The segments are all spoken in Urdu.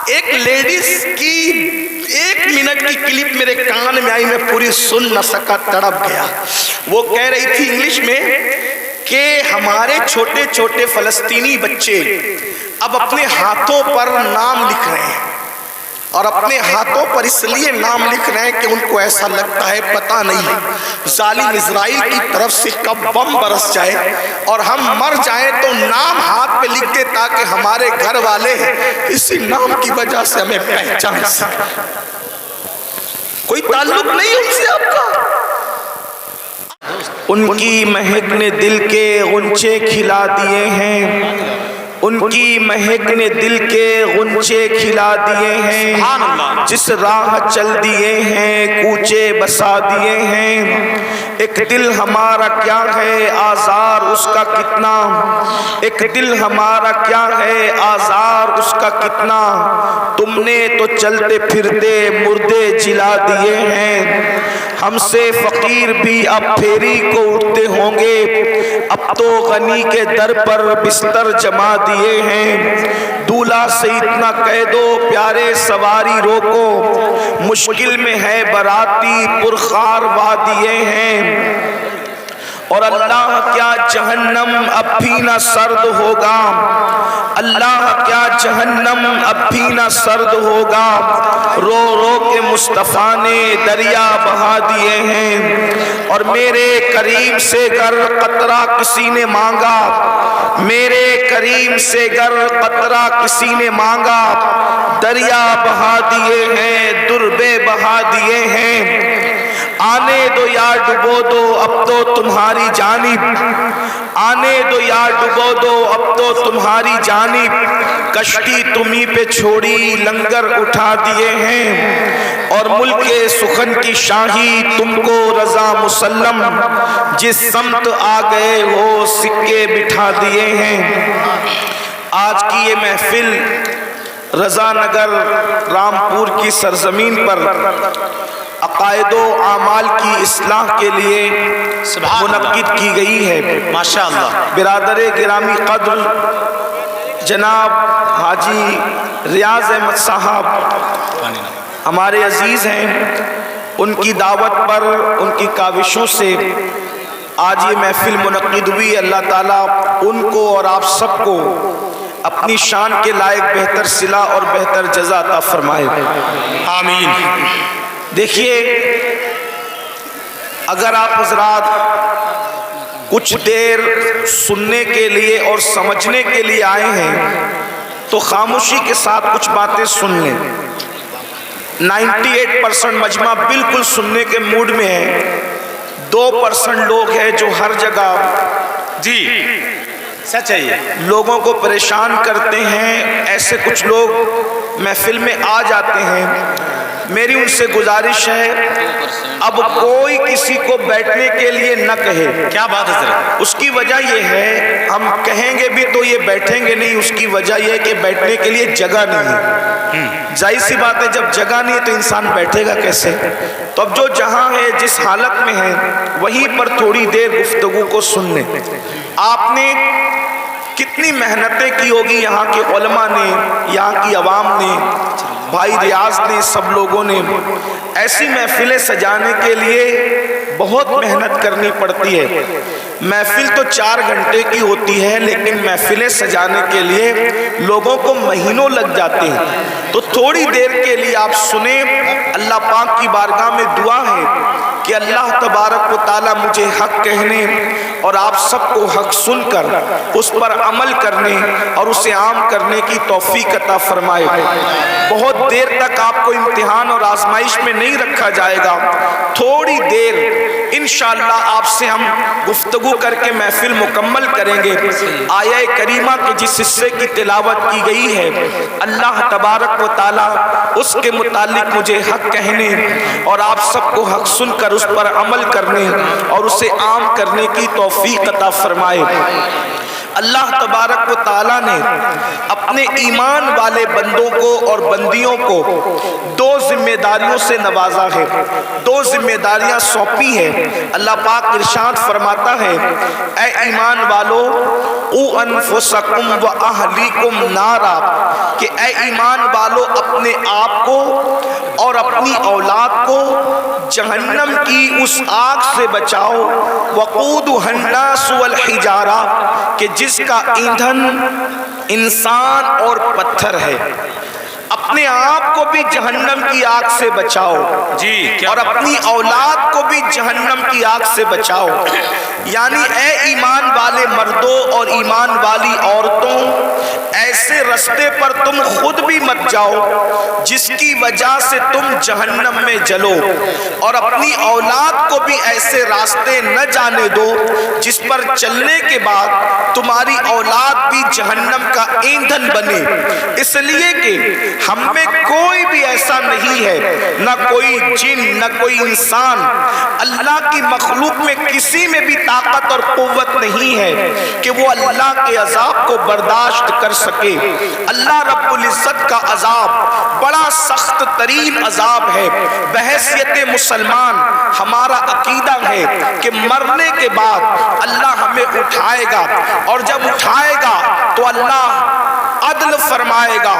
ایک لیڈیز کی 1 منٹ کی کلپ میرے کان میں آئی، میں پوری سن نہ سکا، تڑپ گیا۔ وہ کہہ رہی تھی انگلش میں کہ ہمارے چھوٹے چھوٹے فلسطینی بچے اب اپنے ہاتھوں پر نام لکھ رہے ہیں، اور اپنے ہاتھوں پر اس لیے نام لکھ رہے ہیں کہ ان کو ایسا لگتا ہے پتہ نہیں ظالم اسرائیل کی طرف سے کب بم برس جائے اور ہم مر جائیں تو نام ہاتھ پہ لکھ دے تاکہ ہمارے گھر والے اسی نام کی وجہ سے ہمیں پہچان سکیں۔ کوئی تعلق نہیں ان سے آپ کا۔ ان کی مہک نے دل کے غنچے کھلا دیے ہیں، ان کی مہک نے دل کے غنچے کھلا دیے ہیں، جس راہ چل دیے ہیں کوچے بسا دیے ہیں۔ ایک دل ہمارا کیا ہے آزار اس کا کتنا، ایک دل ہمارا کیا ہے آزار اس کا کتنا، تم نے تو چلتے پھرتے مردے جلا دیے ہیں۔ ہم سے فقیر بھی اب پھیری کو اٹھتے ہوں گے، اب تو غنی کے در پر بستر جما دیے ہیں۔ دولہا سے اتنا کہہ دو پیارے سواری روکو، مشکل میں ہے باراتی پرخار وادیے ہیں۔ اور اللہ کیا جہنم اب بھی نہ سرد ہوگا، اللہ کیا جہنم اب بھی نہ سرد ہوگا، رو رو کے مصطفیٰ نے دریا بہا دیے ہیں۔ اور میرے کریم سے گر قطرہ کسی نے مانگا، میرے کریم سے گر قطرہ کسی نے مانگا، دریا بہا دیے ہیں، دربے بہا دیے ہیں۔ آنے دو یا ڈبو دو اب تو تمہاری جانب، آنے دو یا ڈبو دو اب تو تمہاری جانب، کشتی تمہیں پہ چھوڑی لنگر اٹھا دیے ہیں۔ اور ملک سخن کی شاہی تم کو رضا مسلم، جس سمت آ گئے ہو سکے بٹھا دیے ہیں۔ آج کی یہ محفل رضا نگر رامپور کی سرزمین پر عقائد و اعمال کی اصلاح کے لیے منعقد کی گئی ہے۔ ماشاءاللہ۔ برادر گرامی قدر جناب حاجی ریاض احمد صاحب ہمارے عزیز ہیں، ان کی دعوت پر، ان کی کاوشوں سے آج یہ محفل منعقد ہوئی۔ اللہ تعالیٰ ان کو اور آپ سب کو اپنی شان کے لائق بہتر صلہ اور بہتر جزا عطا فرمائے، آمین۔ دیکھیے، اگر آپ حضرات کچھ دیر سننے کے لیے اور سمجھنے کے لیے آئے ہیں تو خاموشی کے ساتھ کچھ باتیں سن لیں۔ 98% مجمع بالکل سننے کے موڈ میں ہے، 2% لوگ ہیں جو ہر جگہ جی سچ ہے، یہ لوگوں کو پریشان کرتے ہیں۔ ایسے کچھ لوگ محفل میں آ جاتے ہیں۔ میری ان سے گزارش ہے اب کوئی کسی کو بیٹھنے کے لیے نہ کہے۔ کیا بات حضرت؟ اس کی وجہ یہ ہے، ہم کہیں گے بھی تو یہ بیٹھیں گے نہیں، اس کی وجہ یہ ہے کہ بیٹھنے کے لیے جگہ نہیں ہے۔ ظاہر سی بات ہے، جب جگہ نہیں ہے تو انسان بیٹھے گا کیسے؟ تو اب جو جہاں ہے، جس حالت میں ہے، وہیں پر تھوڑی دیر گفتگو کو سن لیں۔ آپ نے کتنی محنتیں کی ہوگی، یہاں کے علماء نے، یہاں کی عوام نے، بھائی ریاض نے، سب لوگوں نے ایسی محفلیں سجانے کے لیے بہت محنت کرنی پڑتی ہے۔ محفل تو 4 گھنٹے کی ہوتی ہے، لیکن محفلیں سجانے کے لیے لوگوں کو مہینوں لگ جاتے ہیں۔ تو تھوڑی دیر کے لیے آپ سنیں۔ اللہ پاک کی بارگاہ میں دعا ہے کہ اللہ تبارک و تعالی مجھے حق کہنے اور آپ سب کو حق سن کر اس پر عمل کرنے اور اسے عام کرنے کی توفیق عطا فرمائے۔ بہت دیر تک آپ کو امتحان اور آزمائش میں نہیں رکھا جائے گا، تھوڑی دیر انشاءاللہ آپ سے ہم گفتگو کر کے محفل مکمل کریں گے۔ آیہ کریمہ کے جس حصے کی تلاوت کی گئی ہے، اللہ تبارک و تعالی اس کے متعلق مجھے حق کہنے اور آپ سب کو حق سن کر اس پر عمل کرنے اور اسے عام کرنے کی توفیق عطا فرمائے۔ اللہ تبارک و تعالیٰ نے اپنے ایمان والے بندوں کو اور بندیوں کو دو ذمہ داریوں سے نوازا ہے، دو ذمہ داریاں سونپی ہیں۔ اللہ پاک ارشاد فرماتا ہے اے ایمان والو قوا انفسکم و اہلیکم نارا، کہ اے ایمان والو اپنے آپ کو اور اپنی اولاد کو جہنم کی اس آگ سے بچاؤ، وقودھا الناس والحجارہ، کہ جس کا ایندھن انسان اور پتھر ہے۔ اپنے آپ کو بھی جہنم کی آگ سے بچاؤ اور اپنی اولاد کو بھی جہنم کی آگ سے بچاؤ۔ یعنی اے ایمان والے مردوں اور ایمان والی عورتوں، ایسے رستے پر تم خود بھی مت جاؤ جس کی وجہ سے تم جہنم میں جلو، اور اپنی اولاد کو بھی ایسے راستے نہ جانے دو جس پر چلنے کے بعد تمہاری اولاد بھی جہنم کا ایندھن بنے۔ اس لیے کہ ہم میں کوئی بھی ایسا نہیں ہے، نہ کوئی جن نہ کوئی انسان، اللہ کی مخلوق میں کسی میں بھی طاقت اور قوت نہیں ہے کہ وہ اللہ کے عذاب کو برداشت کر سکے۔ اللہ رب العزت کا عذاب بڑا سخت ترین عذاب ہے۔ بحیثیت مسلمان ہمارا عقیدہ ہے کہ مرنے کے بعد اللہ ہمیں اٹھائے گا، اور جب اٹھائے گا تو اللہ عدل فرمائے گا،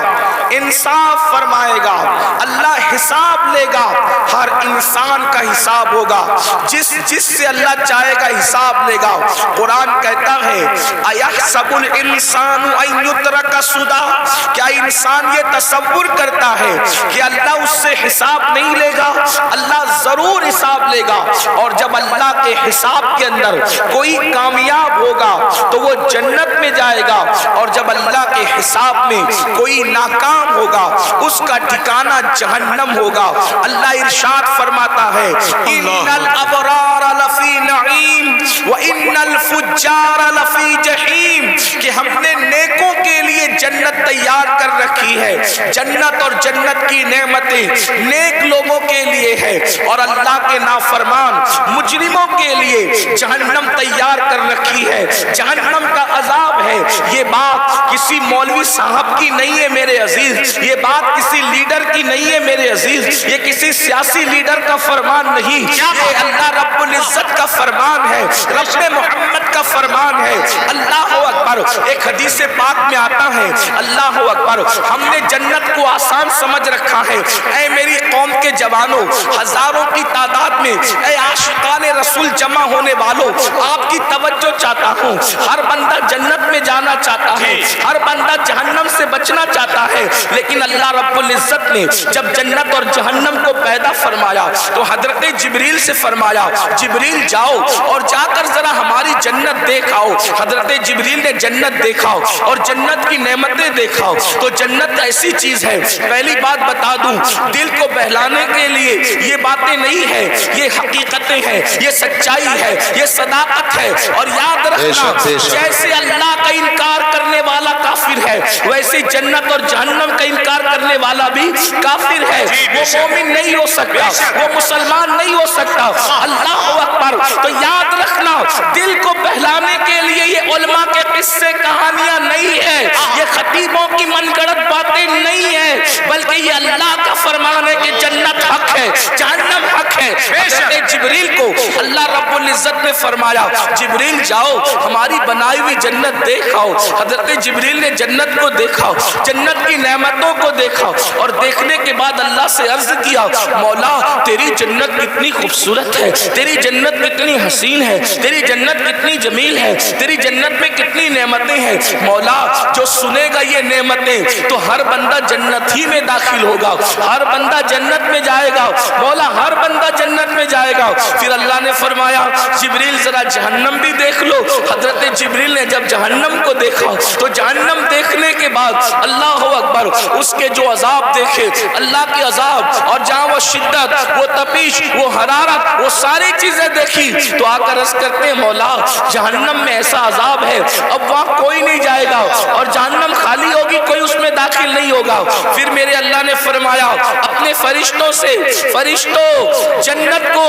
انصاف فرمائے گا، اللہ حساب لے گا، ہر انسان کا حساب ہوگا، جس سے اللہ چاہے گا حساب لے گا۔ قرآن کہتا ہے اَيَحْسَبُ الْإِنسَانُ أَن يُتْرَكَ سُدًى، کیا انسان یہ تصور کرتا ہے کہ اللہ اس سے حساب نہیں لے گا؟ اللہ ضرور حساب لے گا، اور جب اللہ کے حساب کے اندر کوئی کامیاب ہوگا تو وہ جنت میں جائے گا، اور جب اللہ کے حساب میں کوئی ناکام ہوگا اس کا ٹھکانہ جہنم ہوگا۔ اللہ ارشاد فرماتا ہے ان الابرار لفی نعیم وان الفجار لفی جحیم، کہ ہم نے نیکوں کے لیے جنت تیار کر رکھی ہے، جنت اور جنت کی نعمتیں نیک لوگوں کے لیے ہے، اور اللہ کے نافرمان مجرموں کے لیے جہنم تیار کر رکھی ہے، جہنم کا عذاب ہے۔ یہ بات کسی مولوی صاحب کی نہیں ہے میرے عزیز، یہ بات کسی لیڈر کی نہیں ہے میرے عزیز، یہ کسی سیاسی لیڈر کا فرمان نہیں، یہ اللہ رب العزت کا فرمان ہے، رب محمد کا فرمان ہے۔ اللہ اکبر۔ ایک حدیث پاک میں آتا ہے اللہ اکبر، ہم نے جنت کو آسان سمجھ رکھا ہے۔ اے میری قوم کے جوانوں، ہزاروں کی تعداد میں اے عاشقان رسول جمع ہونے والوں، آپ کی توجہ چاہتا ہوں۔ ہر بندہ جنت میں جانا چاہتا ہے، ہر بندہ جہنم سے بچنا چاہتا ہے، لیکن اللہ رب العزت نے جب جنت اور جہنم کو پیدا فرمایا تو حضرت جبریل سے فرمایا جبریل جاؤ اور جا کر ذرا ہماری جنت دیکھاؤ۔ حضرت جبریل نے جنت دیکھاؤ اور جنت کی نعمتیں دیکھاؤ، تو جنت ایسی چیز ہے، پہلی بات بتا دوں، دل کو بہلانے کے لیے یہ باتیں نہیں ہے، یہ حقیقتیں ہیں، یہ سچائی ہے، یہ صداقت ہے۔ اور یاد رکھنا جیسے اللہ کا انکار کرنے والا کافر ہے، ویسے جنت اور جہنم کا انکار کرنے والا بھی کافر ہے، وہ مومن نہیں ہو سکتا، وہ مسلمان نہیں ہو سکتا۔ اللہ اکبر۔ تو یاد رکھنا دل کو بہلانے کے لیے یہ علماء کے قصے کہانیاں نہیں ہیں، یہ خطیبوں کی من گڑت باتیں نہیں ہیں، بلکہ یہ اللہ کا فرمان ہے کہ جنت حق ہے، جہنم حق ہے۔ حضرت جبریل کو اللہ رب العزت نے فرمایا جبریل جاؤ ہماری بنائی ہوئی جنت دیکھاؤ۔ حضرت جبریل نے جنت کو دیکھا، جنت کی نعمتوں کو دیکھا، اور دیکھنے کے بعد اللہ سے عرض کیا مولا تیری جنت کتنی خوبصورت ہے، تیری جنت کتنی حسین ہے، تیری جنت کتنی جمیل ہے، تیری جنت میں کتنی نعمتیں ہیں۔ مولا جو سنے گا یہ نعمتیں تو ہر بندہ جنت ہی میں داخل ہوگا، ہر بندہ جنت میں جائے گا، مولا ہر بندہ جنت میں جائے گا۔ پھر اللہ نے فرمایا جبریل ذرا جہنم بھی دیکھ لو۔ حضرت جبریل نے جب جہنم کو دیکھا تو جہنم دیکھنے کے بعد اللہ اکبر اس کے جو عذاب دیکھے، اللہ کے عذاب، اور جہاں وہ شدت، وہ تپیش، وہ حرارت، وہ ساری چیزیں دیکھی تو آ کر عرض کرتے ہیں مولا جہنم میں ایسا عذاب ہے اب وہاں کوئی نہیں جائے گا، اور جہنم خالی ہوگی، کوئی اس میں داخل نہیں ہوگا۔ پھر میرے اللہ نے فرمایا اپنے فرشتوں سے، فرشتوں جنت کو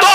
2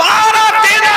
12-13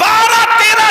12-13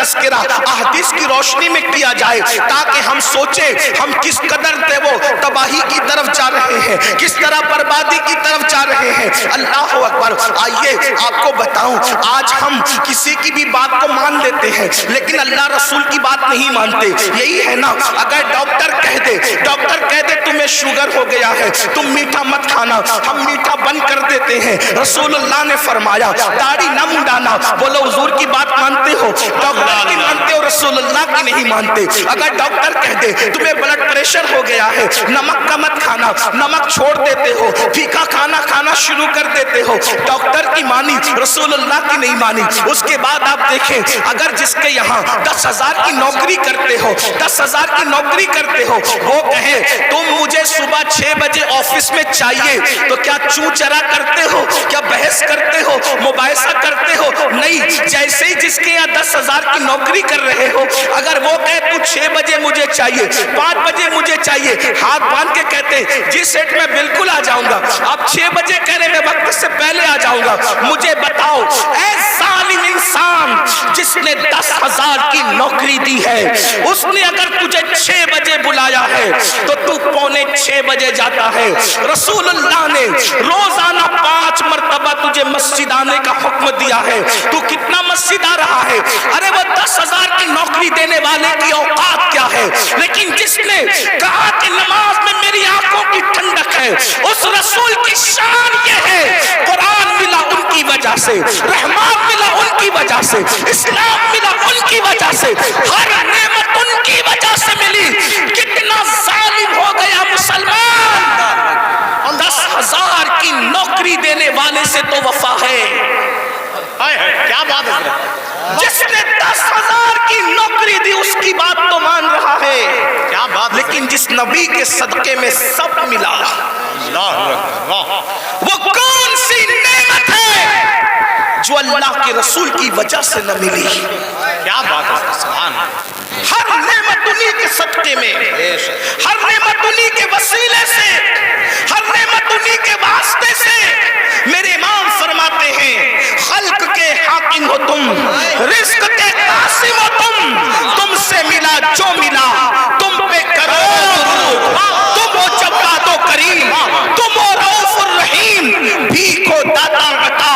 تذکرہ احادیث کی روشنی میں کیا جائے تاکہ ہم سوچیں ہم کس قدر وہ تباہی کی طرف جا رہے ہیں، کس طرح بربادی کی طرف جا رہے ہیں۔ اللہ اکبر۔ آئیے آپ کو بتاؤں، آج ہم کسی کی بھی بات کو مان لیتے ہیں لیکن اللہ رسول کی بات نہیں مانتے۔ یہی ہے نا، اگر ڈاکٹر کہہ دے تمہیں شوگر ہو گیا ہے، تم میٹھا مت کھانا، ہم میٹھا بند کر دیتے ہیں۔ رسول اللہ نے فرمایا داڑھی نہ منڈانا۔ بولو حضور کی بات مانتے ہو؟ ڈاکٹر کی مانتے ہو، رسول اللہ کی نہیں مانتے۔ اگر ڈاکٹر کہہ دے تمہیں بلڈ پریشر ہو گیا ہے، نمک کا مت کھانا، نمک چھوڑ دیتے ہو، پھیکا کھانا کھانا شروع کر دیتے ہو۔ ڈاکٹر کی مانی، رسول اللہ کی نہیں مانی۔ اس کے بعد آپ دیکھیں، اگر جس کے یہاں 10,000 کی نوکری کرتے ہو، 10,000 کی نوکری کرتے ہو، وہ کہے تم مجھے صبح 6 بجے آفس میں چاہیے، تو کیا چوں چرا کرتے ہو؟ کیا بحث کرتے ہو؟ مباحثہ کرتے ہو؟ نہیں۔ جیسے ہی جس کے یہاں 10,000 کی نوکری کر رہے ہو، اگر وہ کہے تو 6 بجے مجھے چاہیے، 5 بجے مجھے چاہیے، ہاتھ باندھ کے کہتے جی سیٹ میں بالکل آ جاؤں گا۔ آپ 6 بجے کہہ رہے میں وقت سے پہلے آ جاؤں گا۔ مجھے بتاؤ اے ظالم انسان، جس نے 10,000 کی نوکری دی ہے، اس نے اگر تجھے 6 بجے بلایا ہے تو تو 5:45 بجے جاتا ہے۔ رسول اللہ نے روزانہ 5 مرتبہ تجھے مسجد آنے کا حکم دیا ہے، تو کتنا مسجد آ رہا ہے؟ ارے وہ 10,000 کی نوکری دینے والے کی اوقات کیا ہے؟ لیکن جس نے کہا کہ نماز میں میری آنکھوں کی ٹھنڈک ہے، اس رسول کی شان یہ ہے، قرآن ملا ان کی وجہ سے، رحمت ملا ان کی وجہ سے، اسلام ملا ان کی وجہ سے، ہر نعمت ان کی وجہ سے ملی۔ کتنا ظالم ہو گیا مسلمان! 10,000 کی نوکری دینے والے سے تو وفا ہے۔ کیا بات ہے! جس نے 10,000 کی نوکری دی اس کی بات تو مان رہا ہے، کیا بات! لیکن جس نبی کے صدقے میں سب ملا، وہ کون سی نعمت ہے جو اللہ کے رسول کی وجہ سے نہ ملی؟ کیا بات ہے! سبحان اللہ! ہر نعمت انہی کے صدقے میں، ہر نعمت انہی کے وسیلے سے، ہر نعمت انہی کے واسطے سے۔ میرے امام فرماتے ہیں خلق کے حاکم ہو تم، رزق کے قاسم ہو تم سے ملا جو ملا تم پہ کرو درود، تم ہو جواد و کریم، تم ہو رؤوف الرحیم، بھیکھو داتا عطا،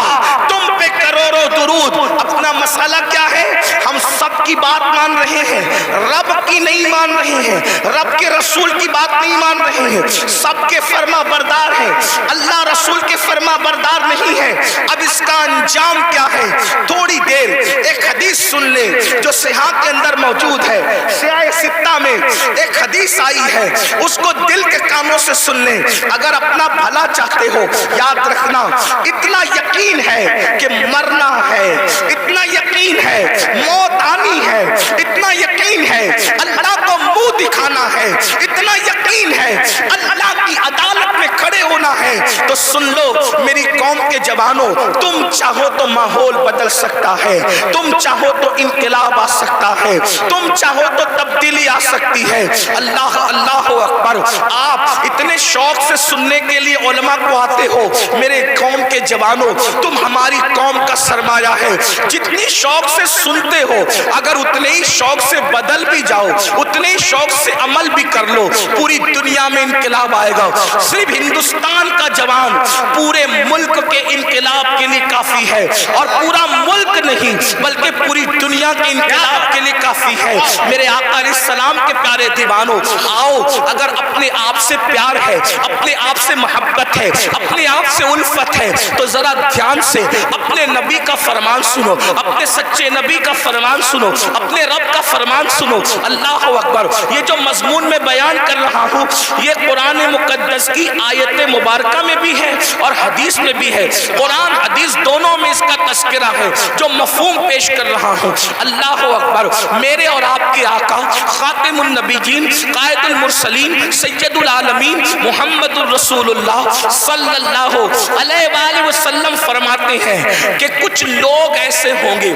تم پہ کروڑوں درود۔ اپنا مسئلہ کیا ہے؟ ہم سب کی بات مان رہے ہیں، رب کی نہیں مان رہے ہیں، رب کے رسول کی بات نہیں مان رہے ہیں، سب کے فرما بردار ہیں، اللہ رسول کے فرما بردار نہیں ہے۔ اب اس کا انجام کیا ہے؟ تھوڑی دیر ایک حدیث سن لیں جو صحیح کے اندر موجود ہے، صحیح ستہ میں ایک حدیث آئی ہے، اس کو دل کے کانوں سے سن لیں۔ اگر اپنا بھلا چاہتے ہو، یاد رکھنا اتنا یقین ہے کہ مرنا ہے، اتنا یقین ہے موت آنی ہے، اتنا یقین ہے اللہ کو منہ دکھانا ہے، اتنا یقین ہے اللہ کی عدالت میں کھڑے ہونا ہے، تو سن لو میری قوم کے جوانوں، تم چاہو تو ماحول بدل سکتا ہے، تم چاہو تو انقلاب آ سکتا ہے، تم چاہو تو تبدیلی آ سکتی ہے۔ اللہ اللہ اکبر! آپ اتنے شوق سے سننے کے لیے علماء کو آتے ہو، میرے قوم کے جوانوں، تم ہماری قوم کا سرمایہ ہے، جتنی شوق سے سنتے ہو اگر اتنے ہی شوق سے بدل بھی جاؤ، اتنے ہی شوق سے عمل بھی کر لو، پوری دنیا میں انقلاب آئے گا۔ صرف ہندوستان کا جوان پورے ملک کے انقلاب کے لیے کافی ہے، اور پورا ملک نہیں بلکہ پوری دنیا کے انقلاب کے لیے کافی ہے۔ میرے آقا علیہ السلام کے پیارے دیوانوں، آؤ اگر اپنے آپ سے پیار ہے، اپنے آپ سے محبت ہے، اپنے آپ سے الفت ہے، تو ذرا دھیان سے اپنے نبی کا فرمان سنو، اپنے سچے نبی کا فرمان سنو، اپنے رب کا فرمان سنو۔ اللہ اکبر! یہ جو مضمون میں بیان کر رہا ہوں یہ قرآن مقدس کی آیت مبارکہ میں بھی ہے اور حدیث میں بھی ہے، قرآن حدیث دونوں میں اس کا تذکرہ ہے جو مفہوم پیش کر رہا ہوں۔ اللہ اکبر! میرے اور آپ کے آقا خاتم النبیین، قائد المرسلین، سید العالمین محمد الرسول اللہ صلی اللہ علیہ وآلہ وسلم فرماتے ہیں کہ کچھ لوگ ایسے ہوں گے،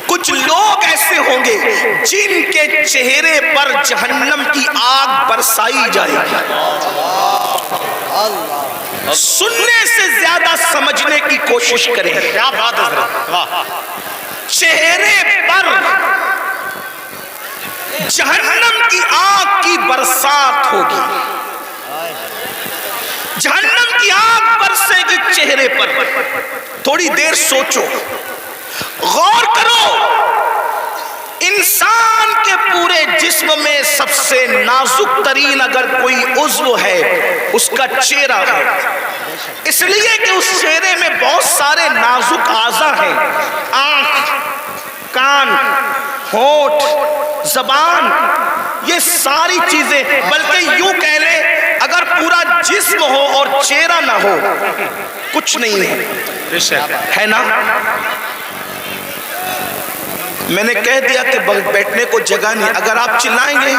کچھ لوگ ایسے ہوں گے جن کے چہرے پر جہنم کی آگ برسائی جائے گی۔ سننے سے زیادہ سمجھنے کی کوشش کریں۔ کیا بات ہے! چہرے پر جہنم کی آگ کی برسات ہوگی. جہنم کی آگ برسے گی چہرے پر. تھوڑی دیر سوچو, غور کرو. انسان کے پورے جسم میں سب سے نازک ترین اگر کوئی عضو ہے اس کا چہرہ ہے, اس لیے کہ اس چہرے میں بہت سارے نازک اعضاء ہیں. آنکھ, کان, ہونٹ, زبان, یہ ساری چیزیں, بلکہ یوں کہہ لیں اگر پورا جسم ہو اور چہرہ نہ ہو کچھ نہیں ہے نا. میں نے کہہ دیا کہ بیٹھنے کو جگہ نہیں. اگر آپ چلائیں گے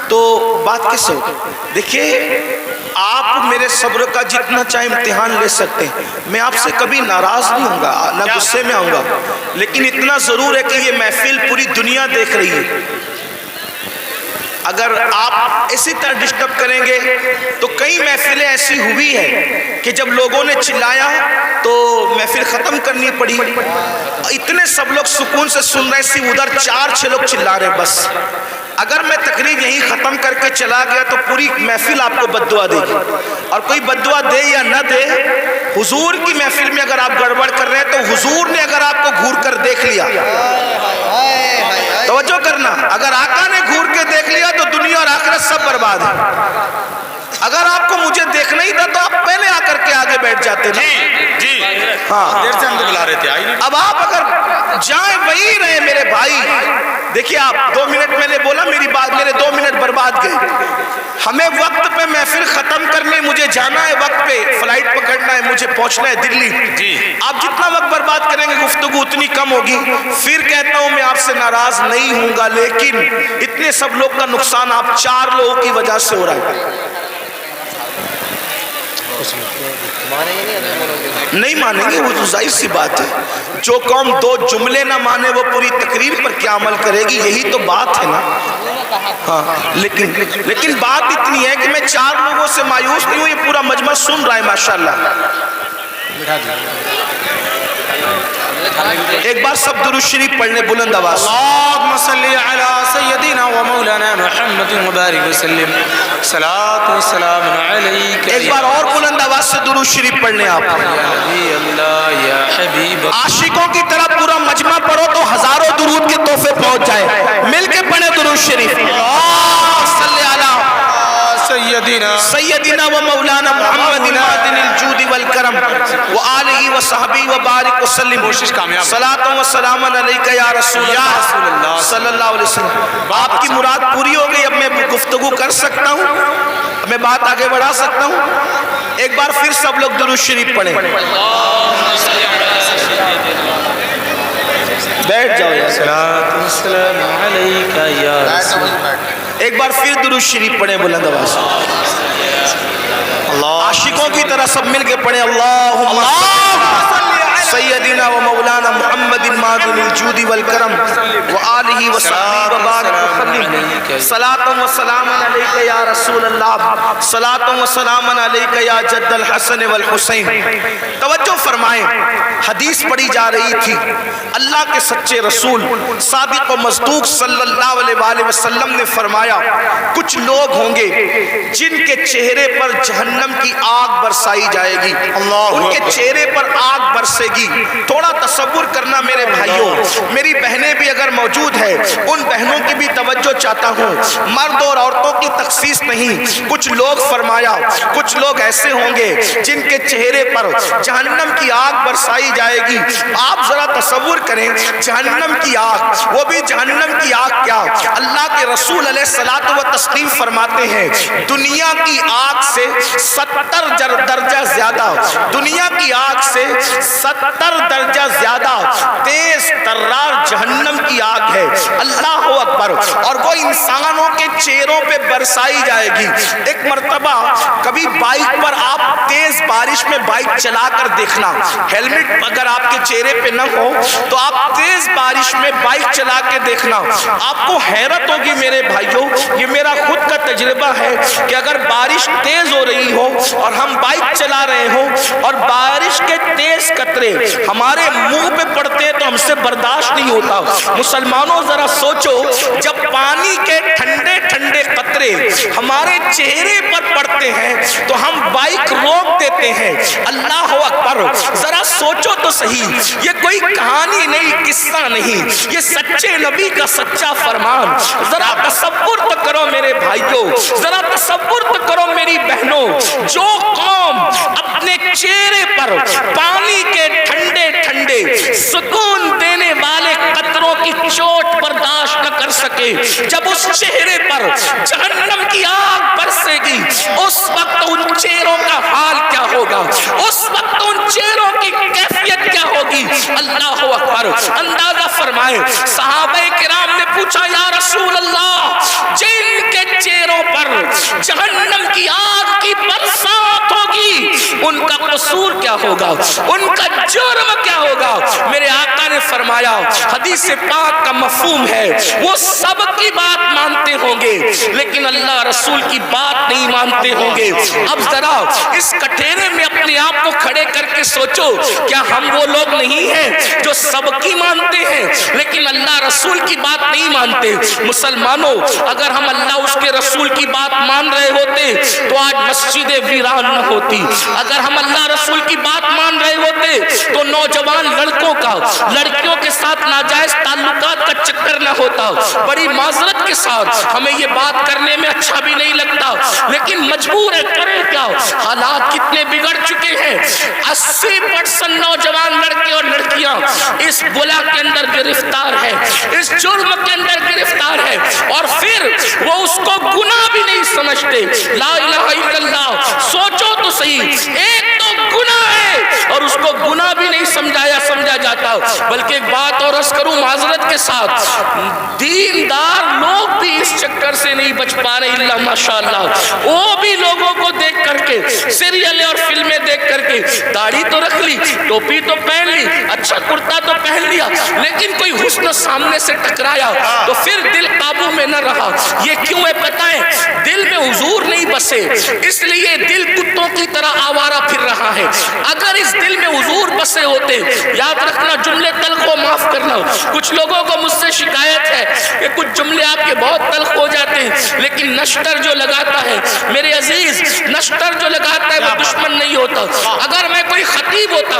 تو بات کس ہوگی؟ دیکھیے, آپ میرے صبر کا جتنا چاہے امتحان لے سکتے ہیں, میں آپ سے کبھی ناراض نہیں ہوں گا, نہ غصے میں آؤں گا, لیکن اتنا ضرور ہے کہ یہ محفل پوری دنیا دیکھ رہی ہے. اگر آپ اسی طرح ڈسٹرب کریں گے تو کئی محفلیں ایسی ہوئی ہیں کہ جب لوگوں نے چلایا تو محفل ختم کرنی پڑی. اتنے سب لوگ سکون سے سن رہے, سی ادھر 4-6 لوگ چلا رہے بس. اگر میں تقریر یہیں ختم کر کے چلا گیا تو پوری محفل آپ کو بددعا دے گی, اور کوئی بددعا دے یا نہ دے, حضور کی محفل میں اگر آپ گڑبڑ کر رہے ہیں تو حضور نے اگر آپ کو گھور کر دیکھ لیا, توجہ کرنا, اگر آقا نے گھور کے دیکھ لیا تو دنیا اور آخرت سب برباد ہے. اگر آپ کو مجھے دیکھنا ہی تھا تو آپ پہلے آ کر کے آگے بیٹھ جاتے نا. جی ہاں, دیر سے ہم تو بلا رہے تھے, آئی نہیں. اب آپ اگر جائیں وہی رہے میرے بھائی. دیکھیے, آپ 2 منٹ میں نے بولا, میری بات, میرے 2 منٹ برباد گئے. ہمیں وقت پہ محفل ختم کرنے مجھے جانا ہے, وقت پہ فلائٹ پکڑنا ہے, مجھے پہنچنا ہے دلی. جی, آپ جتنا وقت برباد کریں گے گفتگو اتنی کم ہوگی. پھر کہتا ہوں میں آپ سے ناراض نہیں ہوں گا, لیکن اتنے سب لوگ کا نقصان آپ 4 لوگوں کی وجہ سے ہو رہا ہے. نہیں مانیں گے, وہ تو ظاہر سی بات ہے. جو قوم 2 جملے نہ مانے وہ پوری تقریر پر کیا عمل کرے گی, یہی تو بات ہے نا. ہاں, لیکن بات اتنی ہے کہ میں 4 لوگوں سے مایوس نہیں ہوں, یہ پورا مجمع سن رہا ہے ماشاءاللہ. ایک بار سب درود شریف پڑھنے بلند آواز. اللهم صل على سيدنا ومولانا محمد وبارك وسلم. صلاۃ و سلام علیک. ایک بار اور بلند آواز سے درود شریف پڑھنے آپ. اللہ یا حبیب. عاشقوں کی طرح پورا مجمع پڑھو تو ہزاروں درود کے تحفے پہنچ جائے. مل کے پڑھے درود شریف. اللهم صل علی سیدنا و مولانا محمد معدن الجود والکرم و آلہ و صحبہ و بارک وسلم. کوشش کامیاب. صلاۃ و سلام علیک یا رسول اللہ صلی اللہ علیہ وسلم. آپ کی مراد پوری ہو گئی, اب میں گفتگو کر سکتا ہوں, میں بات آگے بڑھا سکتا ہوں. ایک بار پھر سب لوگ درود شریف پڑھیں. بیٹھ جاؤ. صلاۃ و سلام علیک یا رسول. ایک بار پھر درود شریف پڑھیں بلند آواز. عاشقوں کی طرح سب مل کے پڑھیں. اللہم سیدنا و مولانا محمد معدن الجود والکرم و آلہ و صحبہ و بارک وسلم. صلاۃ و سلام علیک یا رسول اللہ. صلاۃ و سلام علیک یا جد الحسن والحسین. توجہ فرمائیں, حدیث پڑھی جا رہی تھی. اللہ کے سچے رسول صادق و مصدوق صلی اللہ علیہ وآلہ وسلم نے فرمایا, کچھ لوگ ہوں گے جن کے چہرے پر جہنم کی آگ برسائی جائے گی. ان کے چہرے پر آگ برسے گی. تھوڑا تصور کرنا میرے بھائیوں, میری بہنیں بھی اگر موجود ہیں, ان بہنوں کی بھی توجہ چاہتا ہوں. مرد اور عورتوں کی تخصیص نہیں. کچھ لوگ فرمایا, کچھ لوگ ایسے ہوں گے جن کے چہرے پر جہنم کی آگ برسائی جائے گی. آپ ذرا تصور کریں, جہنم کی آگ, وہ بھی جہنم کی آگ کیا, اللہ کے رسول علیہ الصلوۃ والتسلیم فرماتے ہیں دنیا کی آگ سے 70 درجہ زیادہ, دنیا کی آگ سے 70 درجہ زیادہ تیز ترار جہنم کی آگ ہے. اللہ اکبر. اور وہ انسانوں کے چہروں پہ برسائی جائے گی. ایک مرتبہ کبھی بائک پر آپ تیز بارش میں بائک چلا کر دیکھنا, ہیلمٹ اگر آپ کے چہرے پہ نہ ہو تو آپ تیز بارش میں بائک چلا کے دیکھنا, آپ کو حیرت ہوگی میرے بھائیوں. یہ میرا خود کا تجربہ ہے کہ اگر بارش تیز ہو رہی ہو اور ہم بائک چلا رہے ہوں اور بارش کے تیز قطرے ہمارے منہ پہ پڑتے ہیں تو ہم سے برداشت نہیں ہوتا۔ مسلمانوں ذرا سوچو، جب پانی کے ٹھنڈے ٹھنڈے قطرے ہمارے چہرے پر پڑتے ہیں تو ہم بائک روک دیتے ہیں۔ اللہ اکبر، ذرا سوچو تو صحیح، یہ کوئی کہانی نہیں، قصہ نہیں، یہ سچے نبی کا سچا فرمان۔ ذرا تصور تو کرو میرے بھائیوں، ذرا تصور تو کرو میری بہنوں، جو قوم اپنے چہرے پر پانی کے ٹھنڈے ٹھنڈے سکون دینے والے قطروں کی چوٹ برداشت نہ کر سکے، جب اس چہرے پر جہنم کی آگ برسے گی، اس وقت ان چہروں کا حال کیا ہوگا، اس وقت ان چہروں کی کیفیت کیا ہوگی۔ اللہ اکبر، اندازہ فرمائے، صحابہ کرام نے پوچھا یا رسول اللہ، جن کے چہروں پر جہنم کی آگ کی برسات ہوگی ان کا قصور کیا ہوگا، ان کا جرم کیا ہوگا؟ میرے آقا نے فرمایا، حدیث پاک کا مفہوم ہے وہ سب کی بات مانتے ہوں گے لیکن اللہ رسول کی بات نہیں مانتے ہوں گے۔ اب ذرا اس کٹہرے میں اپنے آپ کو کھڑے کر کے سوچو، کیا ہم وہ لوگ نہیں ہیں جو سب کی مانتے ہیں لیکن اللہ رسول کی بات نہیں مانتے؟ مسلمانوں، اگر ہم اللہ اس کے رسول کی بات مان رہے ہوتے تو آج مسجدیں ویران نہ ہوتی، اگر ہم اللہ رسول کی بات مان رہے ہوتے تو نوجوان لڑکوں کا لڑکیوں کے ساتھ ناجائز تعلقات کا چکر نہ ہوتا۔ بڑی معذرت کے ساتھ ہمیں یہ بات کرنے میں اچھا بھی نہیں لگتا لیکن مجبور ہے، کریں کیا، حالات کتنے بگڑ چکے ہیں۔ 80% نوجوان لڑکے اور لڑکیاں اس بلا کے اندر گرفتار ہے، اس جرم کے اندر گرفتار ہے، اور پھر وہ اس کو گناہ بھی نہیں سمجھتے۔ لا الہ الا اللہ، سوچو تو صحیح، ایک تو گناہ ہے اور اس کو گناہ بھی نہیں سمجھا جاتا۔ بلکہ ایک بات اور عرض کروں معذرت کے ساتھ، دیندار لوگ بھی اس چکر سے نہیں بچ پا رہے الا ماشاءاللہ۔ وہ بھی لوگوں کو دیکھ کر کے، سیریل اور فلمیں دیکھ کر کے، داڑھی تو رکھ لی، ٹوپی تو پہن لی، اچھا کرتا تو پہن لیا، لیکن کوئی حسن سامنے سے ٹکرایا تو پھر دل قابو میں نہ رہا۔ یہ کیوں ہے پتہ ہے؟ دل میں حضور نہیں بسے، اس لیے دل کتوں کی طرح آوارہ پھر رہا ہے۔ اگر اس دل میں حضور بسے ہوتے، یاد رکھنا جملے تلخ کو معاف کرنا، کچھ لوگوں کو مجھ سے شکایت ہے کہ کچھ جملے آپ کے بہت تلخ ہو جاتے ہیں، لیکن نشتر جو لگاتا ہے میرے عزیز، نشتر جو لگاتا ہے وہ دشمن نہیں ہوتا۔ اگر میں کوئی خطیب ہوتا،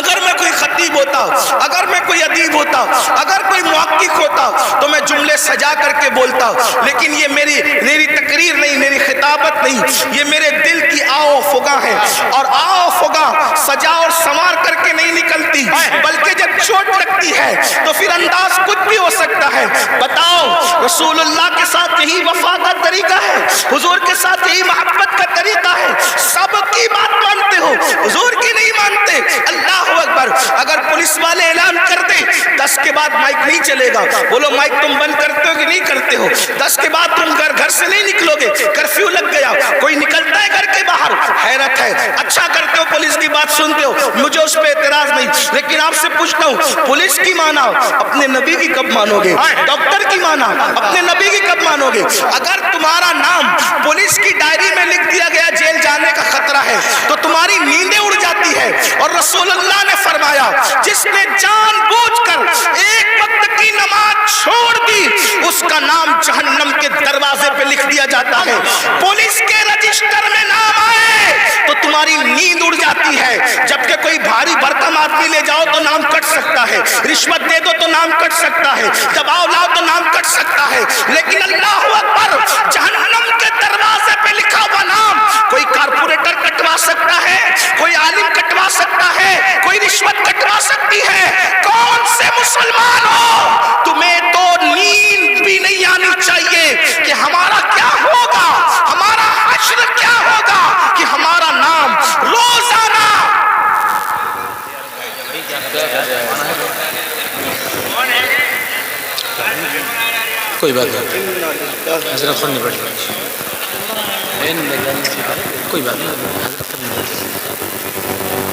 اگر میں کوئی خطیب ہوتا، اگر میں کوئی ادیب ہوتا، اگر کوئی محقق ہوتا تو میں جملے سجا کر کے بولتا، لیکن یہ میری تقریر نہیں، میری خطابت نہیں، یہ میرے دل کی آو فغاں ہے، اور آو فغاں سجا اور سنوار کر کے نہیں نکلتی، بلکہ جب چوٹ لگتی ہے تو پھر انداز کچھ بھی ہو سکتا ہے۔ بتاؤ، رسول اللہ کے ساتھ یہی وفا کا طریقہ ہے، حضور کے ساتھ یہی محبت کا طریقہ ہے، سب کی بات مانتے ہو، حضور کی نہیں مانتے۔ اللہ اکبر، اگر پولیس والے اعلان کر دیں 10 کے بعد مائک نہیں چلے گا، بولو مائک تم بند کرتے ہو کہ نہیں کرتے ہو؟ 10 کے بعد تم گھر سے نہیں نکلو گے، کرفیو لگ گیا، کوئی نکلتا ہے گھر کے باہر؟ حیرت ہے، اچھا کرتے ہو پولیس کی بات سنتے ہو، مجھے اس پہ اعتراض نہیں، لیکن آپ سے پوچھتا ہوں، پولیس کی مانا اپنے نبی کی کب مانو گے؟ ڈاکٹر کی مانا اپنے نبی کی کب مانو گے؟ اگر تمہارا نام پولیس کی ڈائری میں لکھ دیا گیا جیل جانے کا خطرہ ہے تو تمہاری نیندیں اڑ جاتی ہے، اور رسول اللہ نے فرمایا جس نے جان بوجھ کر ایک وقت کی نماز چھوڑ دی اس کا نام جہنم کے دروازے پہ لکھ دیا جاتا ہے۔ پولیس کے رجسٹر میں نام آئے تو تمہاری نیند اڑ جاتی ہے، جبکہ کوئی بھاری بھرکم آدمی لے جاؤ تو نام کٹ سکتا ہے، رشوت دے دو تو نام کٹ سکتا ہے، دباؤ لاؤ تو نام کٹ سکتا ہے، لیکن اللہ اکبر، جہنم کے دروازے پہ لکھا ہوا نام کوئی کارپوریٹر کٹوا سکتا ہے، کوئی عالم کٹوا سکتا ہے، کوئی رشوت کٹوا سکتی ہے۔ کون سے مسلمان ہو، تمہیں تو نیند بھی نہیں آنی چاہیے کہ ہمارا کیا ہوگا، ہمارا حشر کیا ہوگا، کہ ہمارا نام روزانہ کوئی بات نہیں، حضرت خود نہیں بیٹھے، کوئی بات نہیں،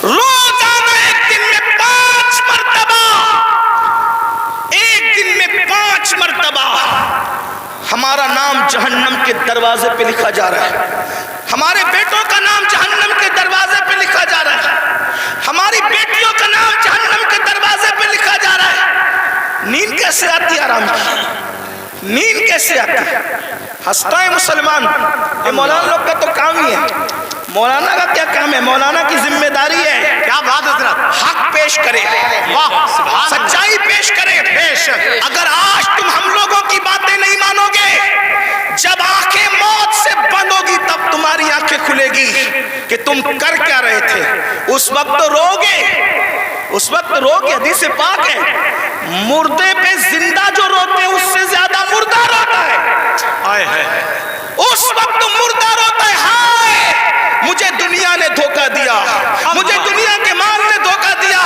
روزانہ ایک دن میں 5 مرتبہ، ایک دن میں 5 مرتبہ ہمارا نام جہنم کے دروازے پہ لکھا جا رہا ہے، ہمارے بیٹوں کا نام جہنم کے دروازے پہ لکھا جا رہا ہے، ہماری بیٹیوں کا نام کیسے آتی ہے؟ ہنستا ہے مسلمان، یہ مولانا لوگ کا تو کام ہی ہے۔ مولانا کا کیا کام ہے؟ مولانا کی ذمہ داری ہے کیا بات ہے حضرت، حق پیش کرے، واہ، سچائی پیش کرے۔ اگر آج تم ہم لوگوں کی باتیں نہیں مانو گے، جب آنکھیں موت سے بند ہوگی تب تمہاری آنکھیں کھلے گی کہ تم کر کیا رہے تھے۔ اس وقت رو گے، اس وقت رو گے۔ حدیث پاک ہے مردے پہ زندہ جو روتے ہیں اس سے زیادہ مردہ روتا ہے۔ اس وقت مردہ روتا ہے، ہائے مجھے دنیا نے دھوکہ دیا، مجھے دنیا کے مال نے دھوکہ دیا،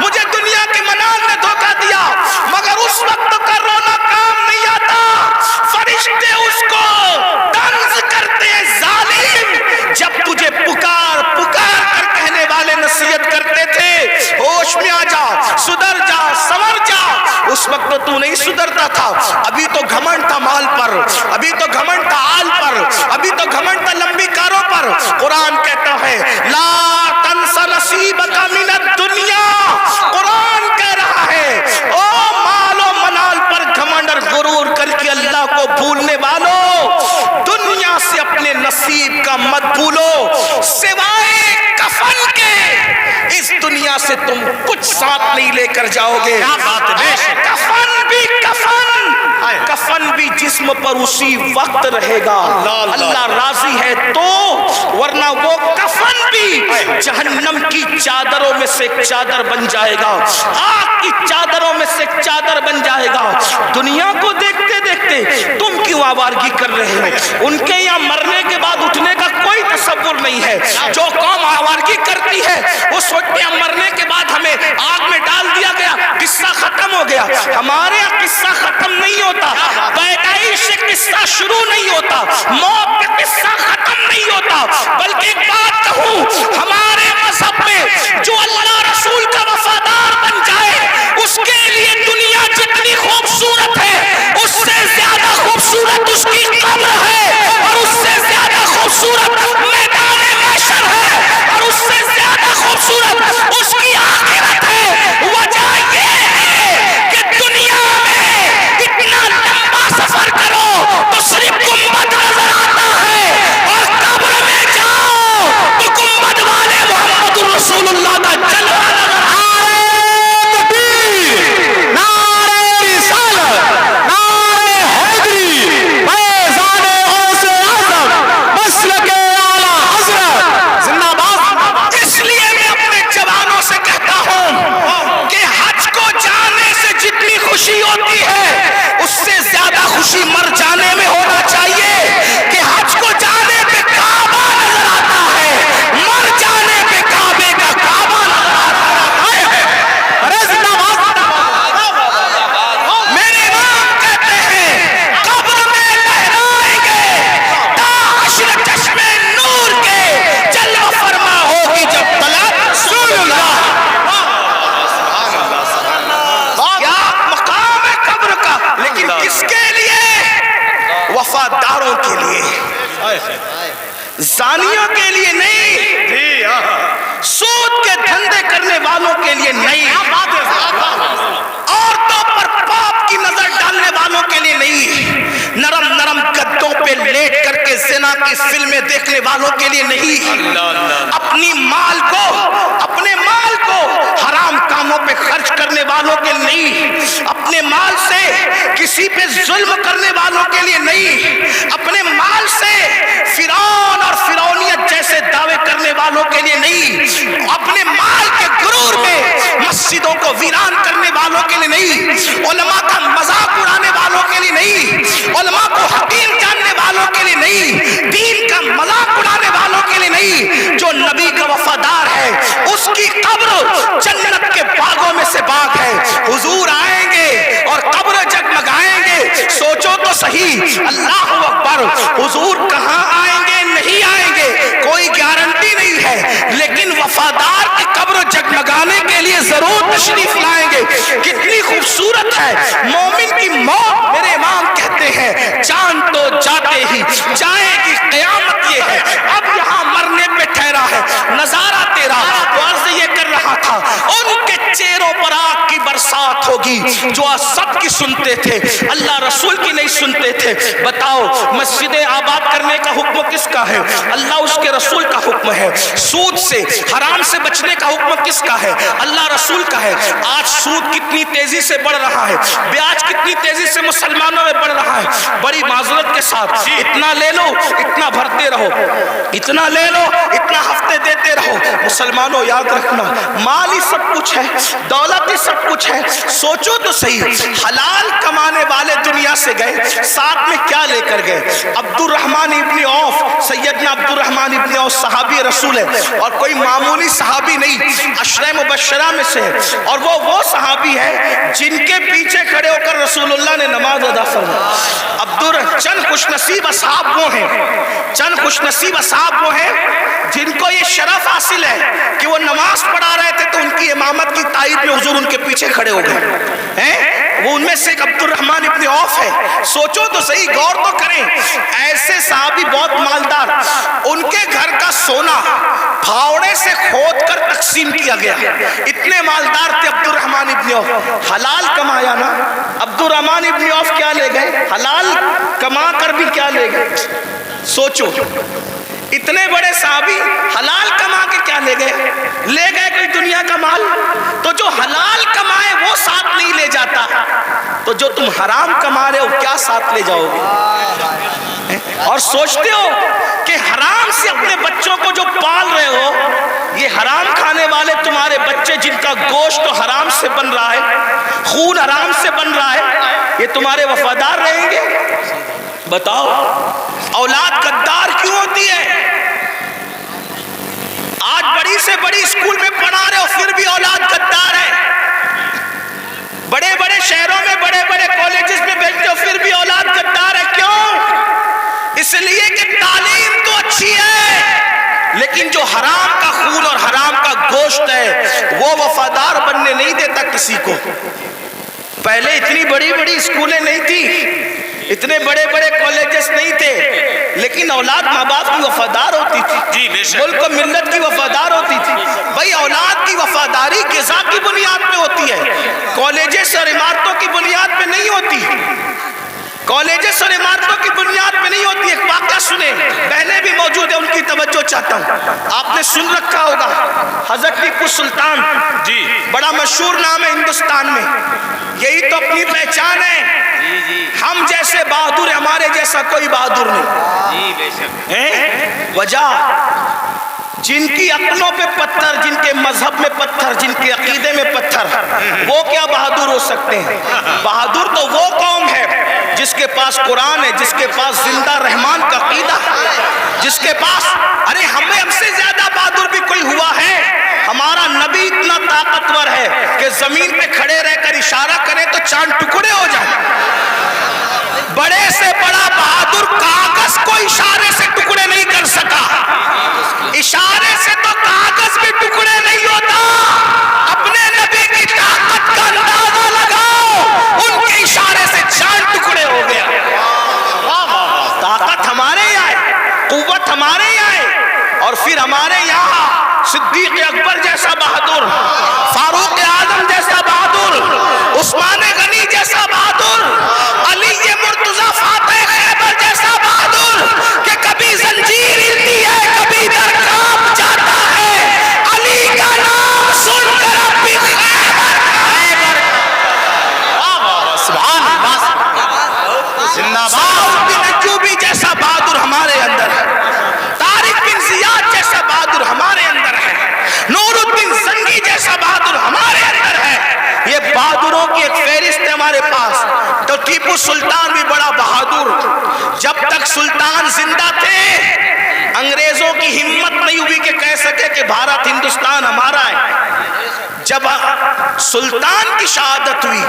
مجھے دنیا کے منال نے دھوکہ دیا۔ مگر اس وقت کا رونا کام نہیں آتا، فرشتے اس کو طنز کرتے ہیں ظالم۔ جب تجھے پکار پکار کر کہنے والے نصیحت کرتے تھے ہوش میں آ جا، سدھر جا، سنور جا، اس وقت تو نہیں سدھرتا تھا۔ ابھی تو گھمنڈ تھا مال پر، ابھی تو گھمنڈ تھا آل پر، ابھی تو گھمنڈ تھا لمبی کاروں پر۔ قرآن کہتا ہے لا تنس نصیبک من الدنیا، قرآن کہہ رہا ہے او مال و منال پر گھمنڈ اور غرور کر کے اللہ کو بھولنے والوں، دنیا سے اپنے نصیب کا مت بھولو، سوائے کفن کے اس دنیا سے تم کچھ ساتھ نہیں لے کر جاؤ گے۔ کفن بھی کفن، کفن بھی جسم پر اسی وقت رہے گا، اللہ راضی ہے تو، ورنہ وہ کفن بھی جہنم کی چادروں میں سے ایک چادر بن جائے گا، آگ کی چادروں میں سے ایک چادر بن جائے گا۔ دنیا کو دیکھتے دیکھتے تم کیوں آوارگی کر رہے ہو؟ ان کے یہاں مرنے کے بعد اٹھنے کا کوئی تصور نہیں ہے۔ جو قوم آوارگی کرتی ہے وہ سوچتے ہیں مرنے کے بعد ہمیں آگ میں ڈال دیا گیا، قصہ ختم ہو گیا۔ ہمارے یہاں قصہ ختم نہیں ہوتا، پیدائش سے قصہ شروع نہیں ہوتا، موت کا قصہ ختم نہیں ہوتا، بلکہ ایک بات کہوں، ہمارے مذہب میں جو اللہ رسول کا وفادار بن جائے اس کے لیے دنیا جتنی خوبصورت ہے اس سے زیادہ خوبصورت اس کی قبر ہے، اور اس سے زیادہ خوبصورت میدان محشر ہے، اور اس سے زیادہ خوبصورت اس کی آخرت ہے۔ وجہ یہ ہے کہ دنیا میں اتنا لمبا سفر کرو تو صرف گنبد نظر آتا ہے، اور قبر میں جاؤ تو گنبد والے محمد رسول اللہ کا جلوہ نظر آتا ہے۔ خوشی ہوتی ہے اس سے زیادہ خوشی مر جانے میں ہونا چاہیے کہ حج کو جانے پہ کعبہ نظر آتا ہے، مر جانے پہ کعبے کا کعبہ نظر آتا ہے۔ میرے امام کہتے ہیں قبر میں لہرائیں گے تا حشر چشمے نور کے، جلوہ فرما ہوگی جب طلب رسول اللہ۔ لیکن کس کے لیے؟ وفاداروں کے لیے، زانیوں کے لیے نہیں، سود کے دھندے کرنے والوں کے لیے نہیں، عورتوں پر پاپ کی نظر ڈالنے والوں کے لیے نہیں، نرم نرم گدوں پہ لیٹ کر کے زنا کی فلمیں دیکھنے والوں کے لیے نہیں، اپنے مال کو حرام کاموں پہ خرچ کرنے والوں کے نہیں، اپنے مال سے کسی پہ ظلم کرنے والوں کے لیے نہیں، اپنے مال سے فرعون اور فرعونیت جیسے دعوے کرنے والوں کے لیے نہیں، اپنے مال کے غرور میں مسجدوں کو ویران کرنے والوں کے لیے نہیں، علماء کا مذاق اڑانے والوں کے لیے نہیں، علماء کو حقیر جاننے والوں کے لیے نہیں، دین کا مذاق اڑانے والوں کے لیے نہیں۔ جو نبی کا وفادار ہے اس کی قبر جنت کے باغوں میں سے باغ ہے، حضور آئیں گے اور قبر جگمگائیں گے۔ سوچو تو صحیح، اللہ اکبر، حضور کہاں آئیں گے نہیں آئیں گے کوئی گارنٹی نہیں ہے، لیکن وفادار کی قبر جگمگانے کے لیے ضرور تشریف لائیں گے۔ کتنی خوبصورت ہے مومن کی موت۔ میرے امام کہتے ہیں جان تو جاتے ہی جائے گی قیامت، یہ ہے اب یہاں مرنے پہ ٹھہرا ہے نظارہ تیرا۔ عرض یہ کر رہا تھا ان کے چہروں پر آگ کی برسات ہوگی جو سب کی سنتے تھے اللہ رسول کی نہیں سنتے تھے. بتاؤ مسجدیں آباد کرنے کا حکم کس کا ہے؟ اللہ اس کے رسول کا حکم ہے. سود سے حرام سے بچنے کا حکم کس کا ہے؟ اللہ رسول کا ہے. آج سود کتنی تیزی سے بڑھ رہا ہے, بیاج کتنی تیزی سے مسلمانوں میں بڑھ رہا ہے. بڑی معذرت کے ساتھ اتنا لے لو اتنا بھرتے رہو, اتنا لے لو اتنا ہفتے دیتے رہو. مسلمانوں یاد رکھنا مال ہی سب کچھ ہے, دولت ہی سب کچھ ہے. سوچو تو صحیح, حلال کمانے والے دنیا سے گئے, ساتھ میں کیا لے کر گئے؟ عبد الرحمن ابن عوف, سیدنا عبد الرحمن ابن عوف صحابی رسول ہے, اور کوئی معمولی صحابی نہیں, عشرہ مبشرہ میں سے, اور وہ صحابی ہے جن کے پیچھے کھڑے ہو کر رسول اللہ نے نماز ادا فرمائی. چند خوش نصیب اصحاب وہ ہیں, چند خوش نصیب اصحاب وہ ہیں جن کو یہ شرف حاصل ہے کہ وہ نماز پڑھا رہے تھے تو ان کی امامت کی تائید میں حضور ان کے پیچھے کھڑے ہو گئے. وہ ان میں سے ایک عبد الرحمن ابن عوف ہے. سوچو تو صحیح, غور تو کریں, ایسے صحابی بہت مالدار, ان کے گھر کا سونا پھاوڑے سے کھود کر تقسیم کیا گیا, اتنے مالدار تھے عبد الرحمن ابن عوف. حلال کمایا نا, عبد الرحمن ابن عوف کیا لے گئے؟ حلال کما کر بھی کیا لے گئے؟ سوچو, اتنے بڑے صحابی حلال کما کے کیا لے گئے؟ لے گئے کوئی دنیا کا مال. تو جو حلال کمائے وہ ساتھ نہیں لے جاتا, تو جو تم حرام کما رہے ہو کیا ساتھ لے جاؤ گے؟ اور سوچتے ہو کہ حرام سے اپنے بچوں کو جو پال رہے ہو, یہ حرام کھانے والے تمہارے بچے جن کا گوشت حرام سے بن رہا ہے, خون حرام سے بن رہا ہے, یہ تمہارے وفادار رہیں گے؟ بتاؤ اولاد غدار کیوں ہوتی ہے؟ آج بڑی سے بڑی اسکول میں پڑھا رہے ہو پھر بھی اولاد غدار ہے. بڑے بڑے شہروں میں بڑے بڑے کالجز میں بھیجتے ہو پھر بھی اولاد غدار ہے. کیوں؟ اس لیے کہ تعلیم تو اچھی ہے لیکن جو حرام کا خون اور حرام کا گوشت ہے وہ وفادار بننے نہیں دیتا کسی کو. پہلے اتنی بڑی بڑی اسکولیں نہیں تھی, اتنے بڑے بڑے کالجز نہیں تھے, لیکن اولاد ماں باپ کی وفادار ہوتی تھی, ملک و ملت کی وفادار ہوتی تھی. بھائی اولاد کی وفاداری غذا کی بنیاد پہ ہوتی ہے, کالجز اور عمارتوں کی بنیاد پہ نہیں ہوتی. کالجز اور عمارتوں کی بنیاد پہ نہیں ہوتی. ایک واقعہ سنیں, بہنیں بھی موجود ہیں ان کی توجہ چاہتا ہوں. آپ نے سن رکھا ہوگا حضرت ٹیپو سلطان, بڑا مشہور نام ہے ہندوستان میں, یہی تو اپنی پہچان ہے. ہم جیسے بہادر, ہمارے جیسا کوئی بہادر نہیں. وجہ جن کی عقلوں پہ پتھر, جن کے مذہب میں پتھر, جن کے عقیدے میں پتھر, وہ کیا بہادر ہو سکتے ہیں؟ بہادر تو وہ قوم ہے جس کے پاس قرآن ہے, جس کے پاس زندہ رحمان کا عقیدہ, جس کے پاس, ارے ہم سے زیادہ بہادر بھی کوئی ہوا ہے؟ ہمارا نبی اتنا طاقتور ہے کہ زمین پہ کھڑے رہ کر اشارہ کرے تو چاند ٹکڑے ہو جائیں. بڑے سے بڑا بہادر کاغذ کو اشارے سے ٹکڑے نہیں کر سکا. اشارے سے تو کاغذ بھی ٹکڑے نہیں ہوتا. اپنے نبی کی طاقت کا اندازہ لگاؤ, ان کے اشارے سے چاند ٹکڑے ہو گیا. طاقت ہمارے یہاں ہے, قوت ہمارے یہاں ہے, اور پھر ہمارے یہاں صدیق اکبر جیسا بہادر, فاروق اعظم جیسا بہادر, عثمان غنی جیسا بہادر, علی مرتضیٰ فاتح خیبر جیسا بہادر, کہ کبھی زنجیر ہلتی ہے کبھی در کانپ جاتا ہے. علی کا نام سن کر اب بھی خیبر سبحان اللہ زندہ باد. بن ایوبی جیسا بہادر ہمارے اندر ہے, طارق بن زیاد جیسا بہادر ہمارے اندر ہے, نور الدین زنگی جیسا بہادر ہمارے اندر ہے. یہ بہادروں کی ایک فہرست ہے ہمارے پاس. تو ٹیپو سلطان بھی بڑا بہادر, جب تک سلطان زندہ تھے انگریزوں کی ہمت نہیں ہوئی کہ کہہ سکے کہ بھارت ہندوستان ہمارا ہے. جب سلطان کی شہادت ہوئی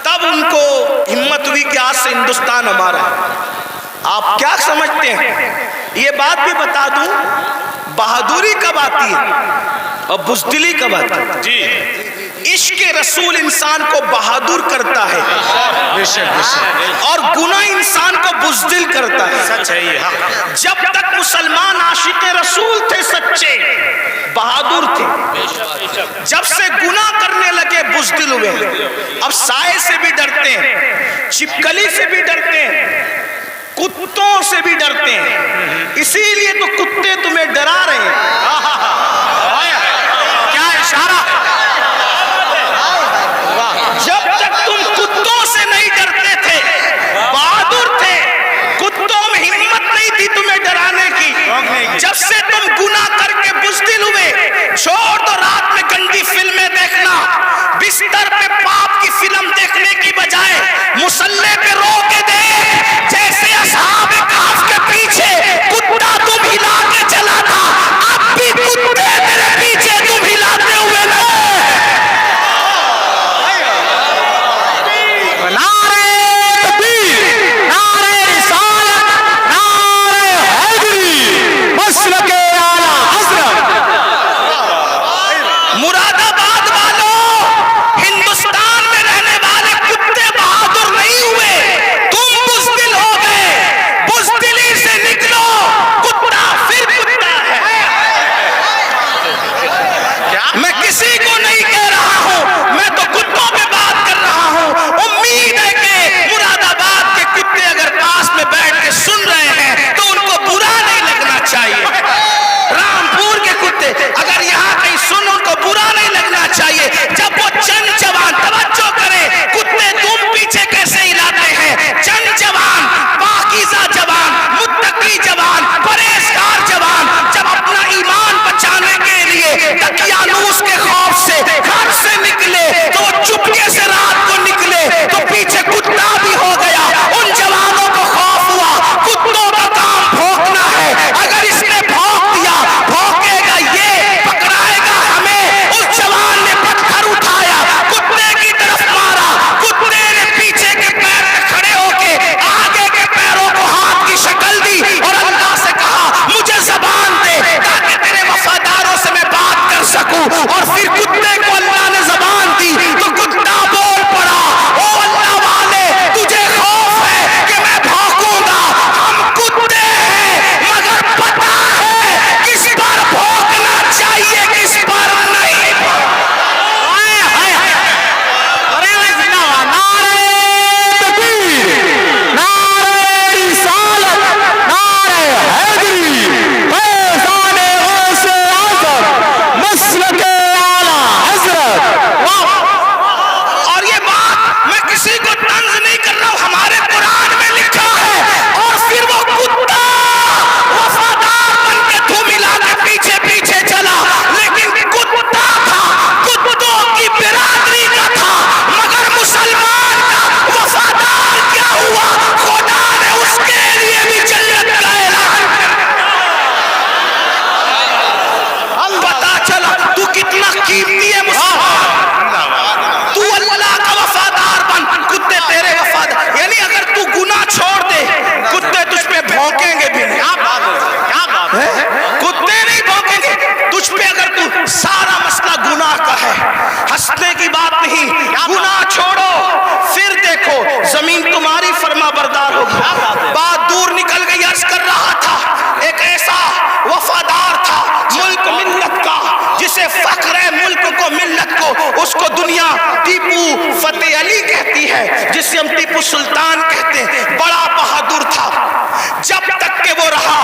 تب ان کو ہمت ہوئی کہ آج سے ہندوستان ہمارا ہے. آپ کیا سمجھتے ہیں؟ یہ بات بھی بتا دوں, بہادری کب آتی ہے اور بزدلی کب آتی ہے؟ جی, عشق رسول انسان کو بہادر کرتا ہے اور گناہ انسان کو بزدل کرتا ہے. جب تک مسلمان عاشق رسول تھے, سچے بہادر تھے, جب سے گناہ کرنے لگے بزدل ہوئے ہیں. اب سائے سے بھی ڈرتے ہیں, چھپکلی سے بھی ڈرتے ہیں, کتوں سے بھی ڈرتے ہیں. اسی لیے تو کتے تمہیں ڈرا رہے ہیں. کیا اشارہ, جب تک تم کتوں سے نہیں ڈرتے تھے, بہادر تھے, کتوں میں ہمت نہیں تھی تمہیں ڈرانے کی. جب سے تم گناہ کر کے بزدل ہوئے, چھوڑ دو رات میں گندی فلمیں دیکھنا, بستر پہ پاپ کی فلم دیکھنے کی بجائے مصلے پہ رو کے دیکھ, جیسے اصحاب کہف کے پیچھے کتا تم ہلا کے چلا تھا, اب بھی کتے میرے پیچھے تم ہلاتے ہوئے ہنسنے کی بات نہیں, گناہ چھوڑو پھر دیکھو زمین تمہاری فرما بردار ہوگی. بات دور نکل گئی, عرض کر رہا تھا ایک ایسا وفادار تھا ملک ملت کا جسے فخر ہے ملک کو ملت کو, اس کو دنیا ٹیپو فتح علی کہتی ہے جسے ہم ٹیپو سلطان کہتے ہیں. بڑا بہادر تھا, جب تک کہ وہ رہا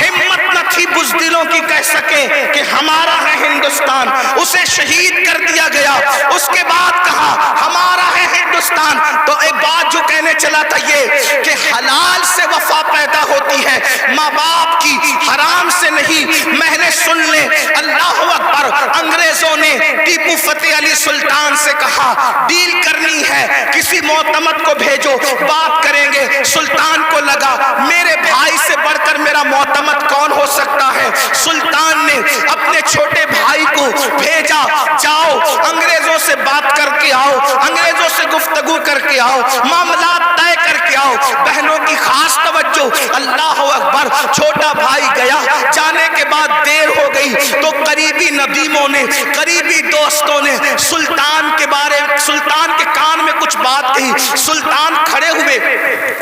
ہمت نہ تھی بزدلوں کی کہہ سکے کہ ہمارا ہے ہندوستان. اسے شہید کر دیا گیا, اس کے بعد کہا ہمارا ہے ہندوستان. تو ایک بات جو کہنے چلا تھا یہ کہ حلال سے وفا پیدا ہوتی ہے, ماں باپ کی, حرام سے نہیں. میں نے سن لے, اللہ اکبر, انگریزوں نے ٹیپو فتح علی سلطان سے کہا ڈیل کرنی ہے, کسی معتمد کو بھیجو, بات کریں گے. سلطان کو لگا میرے بھائی سے بڑھ کر میرا معتمد کون ہو سکتا ہے. سلطان نے اپنے چھوٹے بھائی کو بھیجا, جاؤ انگریزوں سے بات کر کے آؤ, انگریزوں سے گفتگو کر کے آؤ, معاملات طے کر کے آؤ. بہنوں کی خاص توجہ, اللہ اکبر. چھوٹا بھائی گیا, جانے کے بعد دیر ہو گئی تو قریبی ندیموں نے, قریبی دوستوں نے سلطان کے بارے, سلطان کے کان میں کچھ بات کہی. سلطان کھڑے ہوئے,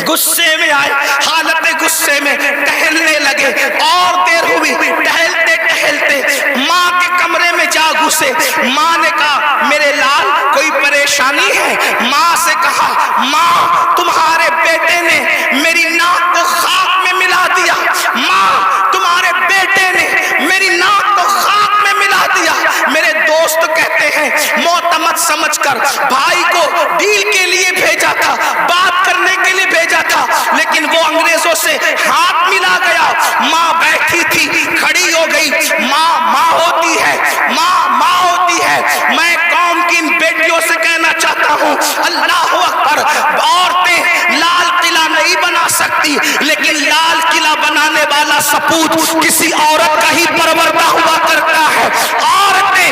غصے میں آئے, حالت غصے میں ٹہلنے لگے. اور دیر ہوئی, ٹہلتے ٹہلتے ماں کے کمرے میں جا ابو سے. ماں نے کہا میرے لال کوئی پریشانی ہے؟ ماں سے کہا ماں تمہارے بیٹے نے میری ناک کو خاک میں ملا دیا. ماں تمہارے بیٹے نے میری ناک کو خاک میں ملا دیا. میرے دوست کہتے ہیں معتمد سمجھ کر بھائی کو ڈیل کے لیے بھیجا تھا, بات کرنے کے لیے بھیجا تھا, لیکن وہ انگریزوں سے ہاتھ ملا گیا. ماں بیٹھی تھی, کھڑی ہو گئی. ماں ماں ہوتی ہے, ماں ماں ہوتی ہے. میں قوم کی ان بیٹیوں سے کہنا چاہتا ہوں اللہ اکبر, عورتیں لال قلعہ نہیں بنا سکتی, لیکن لال قلعہ بنانے والا سپوت کسی عورت کا ہی پروردہ ہوا کرتا ہے. عورتیں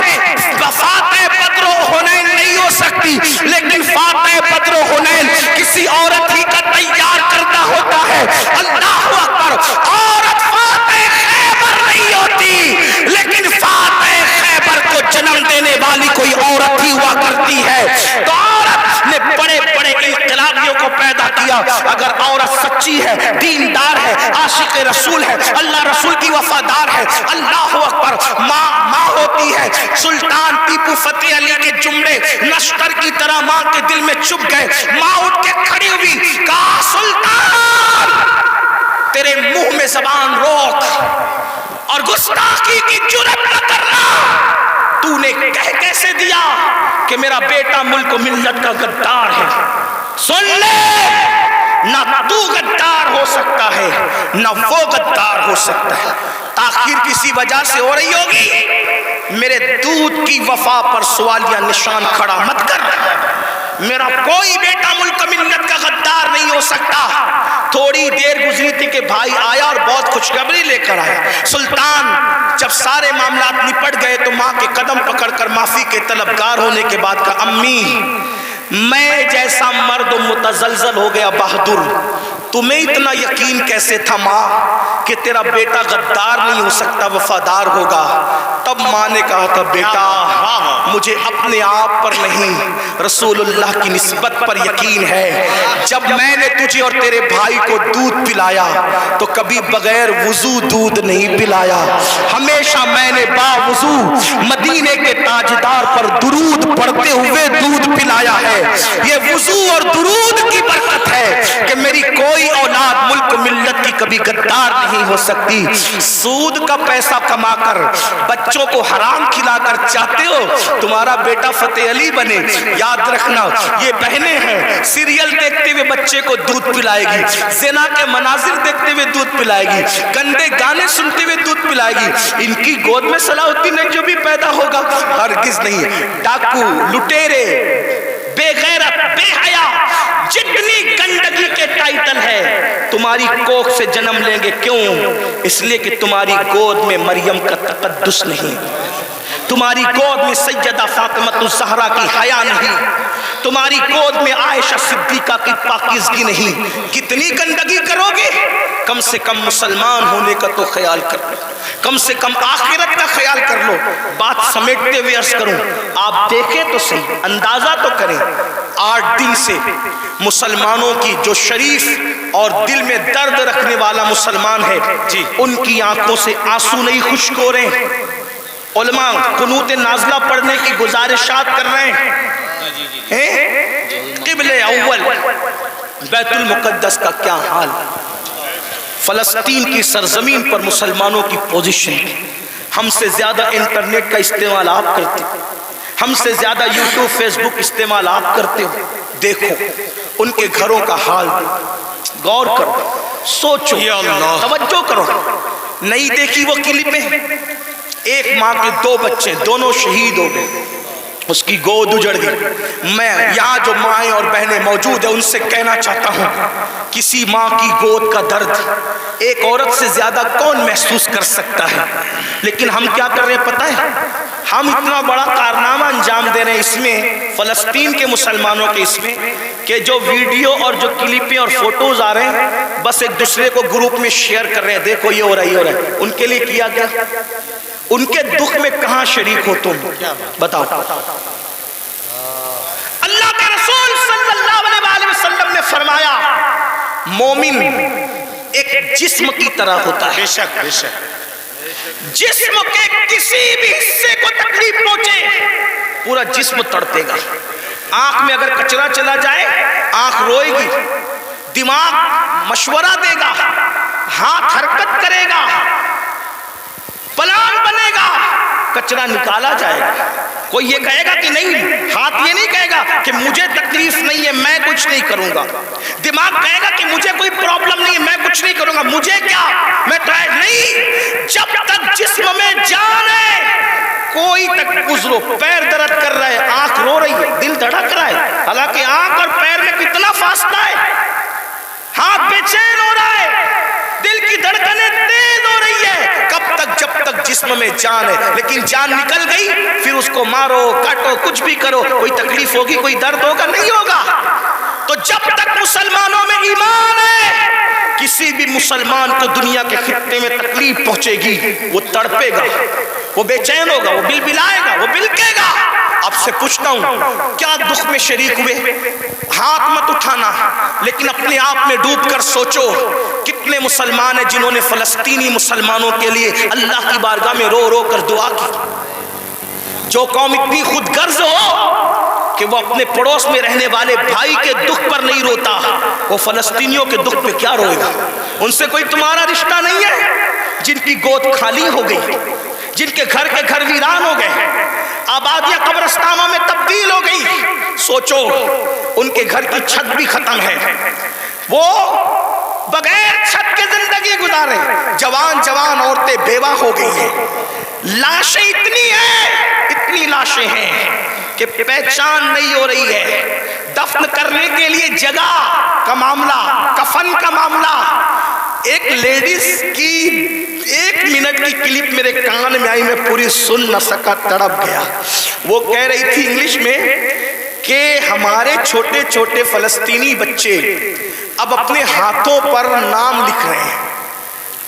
فاتح بدر و حنین نہیں ہو سکتی, لیکن فاتح بدر و حنین کسی عورت ہی کا تیار کردہ ہوتا ہے. اللہ اکبر. عورت فاتح خیبر نہیں ہوتی, لیکن فاتح خیبر کو جنم دینے والی کوئی عورت ہی ہوا کرتی ہے. تو عورت نے بڑے بڑے انقلابیوں کو پیدا کیا. اگر عورت سچی ہے, دیندار ہے, عاشق رسول ہے, اللہ رسول کی وفادار ہے, اللہ اکبر, ماں ماں ہوتی ہے. سلطان ٹیپو فتح علی کے جملے لشکر کی طرح ماں کے دل میں چپ گئے. ماں اٹھ کے کھڑی ہوئی, کہا سلطان تیرے منہ میں زبان روک اور گستاخی کی جرات نہ کرنا. تو نے کہہ کیسے دیا کہ میرا بیٹا ملک و ملت کا غدار ہے؟ سن لے, نہ تو غدار ہو سکتا ہے نہ وہ غدار ہو سکتا ہے. تاخیر کسی وجہ سے ہو رہی ہوگی, میرے دودھ کی وفا پر سوالیہ نشان کھڑا مت کر. میرا کوئی بیٹا ملک ملت کا غدار نہیں ہو سکتا. تھوڑی دیر گزری تھی کہ بھائی آیا اور بہت خوشخبری لے کر آیا. سلطان جب سارے معاملات نپٹ گئے تو ماں کے قدم پکڑ کر معافی کے طلبگار ہونے کے بعد کہا امی میں جیسا مرد متزلزل ہو گیا بہادر, تمہیں اتنا یقین کیسے تھا ماں کہ تیرا بیٹا غدار نہیں ہو سکتا, وفادار ہوگا؟ تب ماں نے کہا تھا بیٹا مجھے اپنے آپ پر نہیں رسول اللہ کی نسبت پر یقین ہے. جب میں نے تجھے اور تیرے بھائی کو دودھ پلایا تو کبھی بغیر وضو دودھ نہیں پلایا. ہمیشہ میں نے باوضو مدینے کے تاجدار پر درود پڑھتے ہوئے دودھ پلایا ہے. یہ وضو اور درود کی برکت ہے کہ میری کوئی اولاد ملک ملت کی کبھی غدار نہیں ہو سکتی. سود کا پیسہ کما کر بچوں کو حرام کھلا کر چاہتے ہو تمہارا بیٹا فتح علی بنے؟ یاد رکھنا یہ بہنیں ہیں, سیریل دیکھتے ہوئے بچے کو دودھ پلائے گی, زنا کے مناظر دیکھتے ہوئے دودھ پلائے گی, گندے گانے سنتے ہوئے دودھ پلائے گی. ان کی گود میں صلاح الدین جو بھی پیدا ہوگا ہرگز نہیں. ڈاکو, لٹیرے, بے غیرت, بے حیا, جتنی گندگی کے ٹائٹل ہے تمہاری کوکھ سے جنم لیں گے. کیوں؟ اس لیے کہ تمہاری گود میں مریم کا تقدس نہیں, تمہاری گود میں سیدہ فاطمہ الزہرا کی حیا نہیں, تمہاری گود میں عائشہ صدیقہ کی پاکیزگی نہیں. کتنی گندگی کرو گے؟ کم سے کم مسلمان ہونے کا تو خیال کر لو, کم سے کم آخرت کا خیال کر لو. بات سمیٹتے ہوئے عرض کروں, آپ دیکھیں تو صحیح, اندازہ تو کریں. 8 دن سے مسلمانوں کی جو شریف اور دل میں درد رکھنے والا مسلمان ہے ان کی آنکھوں سے آنسو نہیں خشک ہو رہے ہیں. علماء قنوت نازلہ پڑھنے کی گزارشات کر رہے ہیں. قبل اول بیت المقدس کا کیا حال, فلسطین کی سرزمین پر مسلمانوں کی پوزیشن. ہم سے زیادہ انٹرنیٹ کا استعمال آپ کرتے ہو, ہم سے زیادہ یوٹیوب فیس بک استعمال آپ کرتے ہو. دیکھو ان کے گھروں کا حال, غور کرو, سوچو, توجہ کرو. نہیں دیکھی وہ کلپیں؟ ایک ماں کے 2 بچے, دونوں شہید ہو گئے, اس کی گود اجڑ گئی. میں یہاں جو مائیں اور بہنیں موجود ہیں ان سے کہنا چاہتا ہوں کسی ماں کی گود کا درد ایک عورت سے زیادہ کون محسوس کر سکتا ہے. لیکن ہم کیا کر رہے ہیں پتہ ہے؟ ہم اتنا بڑا کارنامہ انجام دے رہے ہیں اس میں, فلسطین کے مسلمانوں کے اس میں, کہ جو ویڈیو اور جو کلپیں اور فوٹوز آ رہے ہیں بس ایک دوسرے کو گروپ میں شیئر کر رہے ہیں, دیکھو یہ ہو رہا ہے, یہ ہو رہا ہے. ان کے لیے کیا گیا؟ ان کے دکھ میں کہاں شریک ہو تم؟ بتاؤ. اللہ کے رسول صلی اللہ علیہ وسلم نے فرمایا مومن ایک جسم کی طرح ہوتا ہے. بے شک, بے شک. جسم کے کسی بھی حصے کو تکلیف پہنچے پورا جسم تڑپے گا. آنکھ میں اگر کچرا چلا جائے آنکھ روئے گی, دماغ مشورہ دے گا, ہاتھ حرکت کرے گا, پلان بنے گا, کچرا نکالا جائے گا. کوئی یہ کہے گا کہ نہیں, ہاتھ یہ نہیں کہے گا کہ مجھے تکلیف نہیں ہے میں کچھ نہیں کروں گا. دماغ کہے گا کہ مجھے کوئی پرابلم نہیں ہے میں کچھ نہیں کروں گا, مجھے کیا میں ٹرائی نہیں. جب تک جسم میں جان ہے کوئی تک گزرو, پیر درد کر رہا ہے, آنکھ رو رہی ہے, دل دھڑک رہا ہے, حالانکہ آنکھ اور پیر میں کتنا فاصلہ ہے, ہاتھ بے چین ہو رہا ہے, دل کی دھڑکنیں تیز ہو رہی ہے. کب تک؟ جب تک جسم میں جان ہے. لیکن جان نکل گئی پھر اس کو مارو کاٹو کچھ بھی کرو, کوئی تکلیف ہوگی کوئی درد ہوگا نہیں ہوگا. تو جب تک مسلمانوں میں ایمان ہے کسی بھی مسلمان کو دنیا کے خطے میں تکلیف پہنچے گی وہ تڑپے گا, وہ بے چین ہوگا, وہ بلبلائے گا, وہ بلکے گا. آپ سے پوچھتا ہوں کیا دکھ میں شریک ہوئے؟ ہاتھ مت اٹھانا, لیکن اپنے آپ میں ڈوب کر سوچو کتنے مسلمان ہیں جنہوں نے فلسطینی مسلمانوں کے لیے اللہ کی بارگاہ میں رو رو کر دعا کی. جو قوم اتنی خود غرض ہو کہ وہ اپنے پڑوس میں رہنے والے بھائی کے دکھ پر نہیں روتا, وہ فلسطینیوں کے دکھ پہ کیا روئے گا؟ ان سے کوئی تمہارا رشتہ نہیں ہے جن کی گود خالی ہو گئی, جن کے گھر ویران ہو گئے, آبادیاں قبرستانوں میں تبدیل ہو گئی. سوچو ان کے گھر کی چھت بھی ختم ہے, وہ بغیر چھت کے زندگی گزارے, جوان عورتیں بیوہ ہو گئی ہیں, لاشیں اتنی لاشیں ہیں کہ پہچان نہیں ہو رہی ہے. دفن کرنے کے لیے جگہ کا معاملہ, کفن کا معاملہ. ایک لیڈیز کی 1 منٹ کی کلپ میرے کان میں آئی, میں پوری سن نہ سکا, تڑپ گیا. وہ کہہ رہی تھی انگلش میں کہ ہمارے چھوٹے چھوٹے فلسطینی بچے اب اپنے ہاتھوں پر نام لکھ رہے ہیں,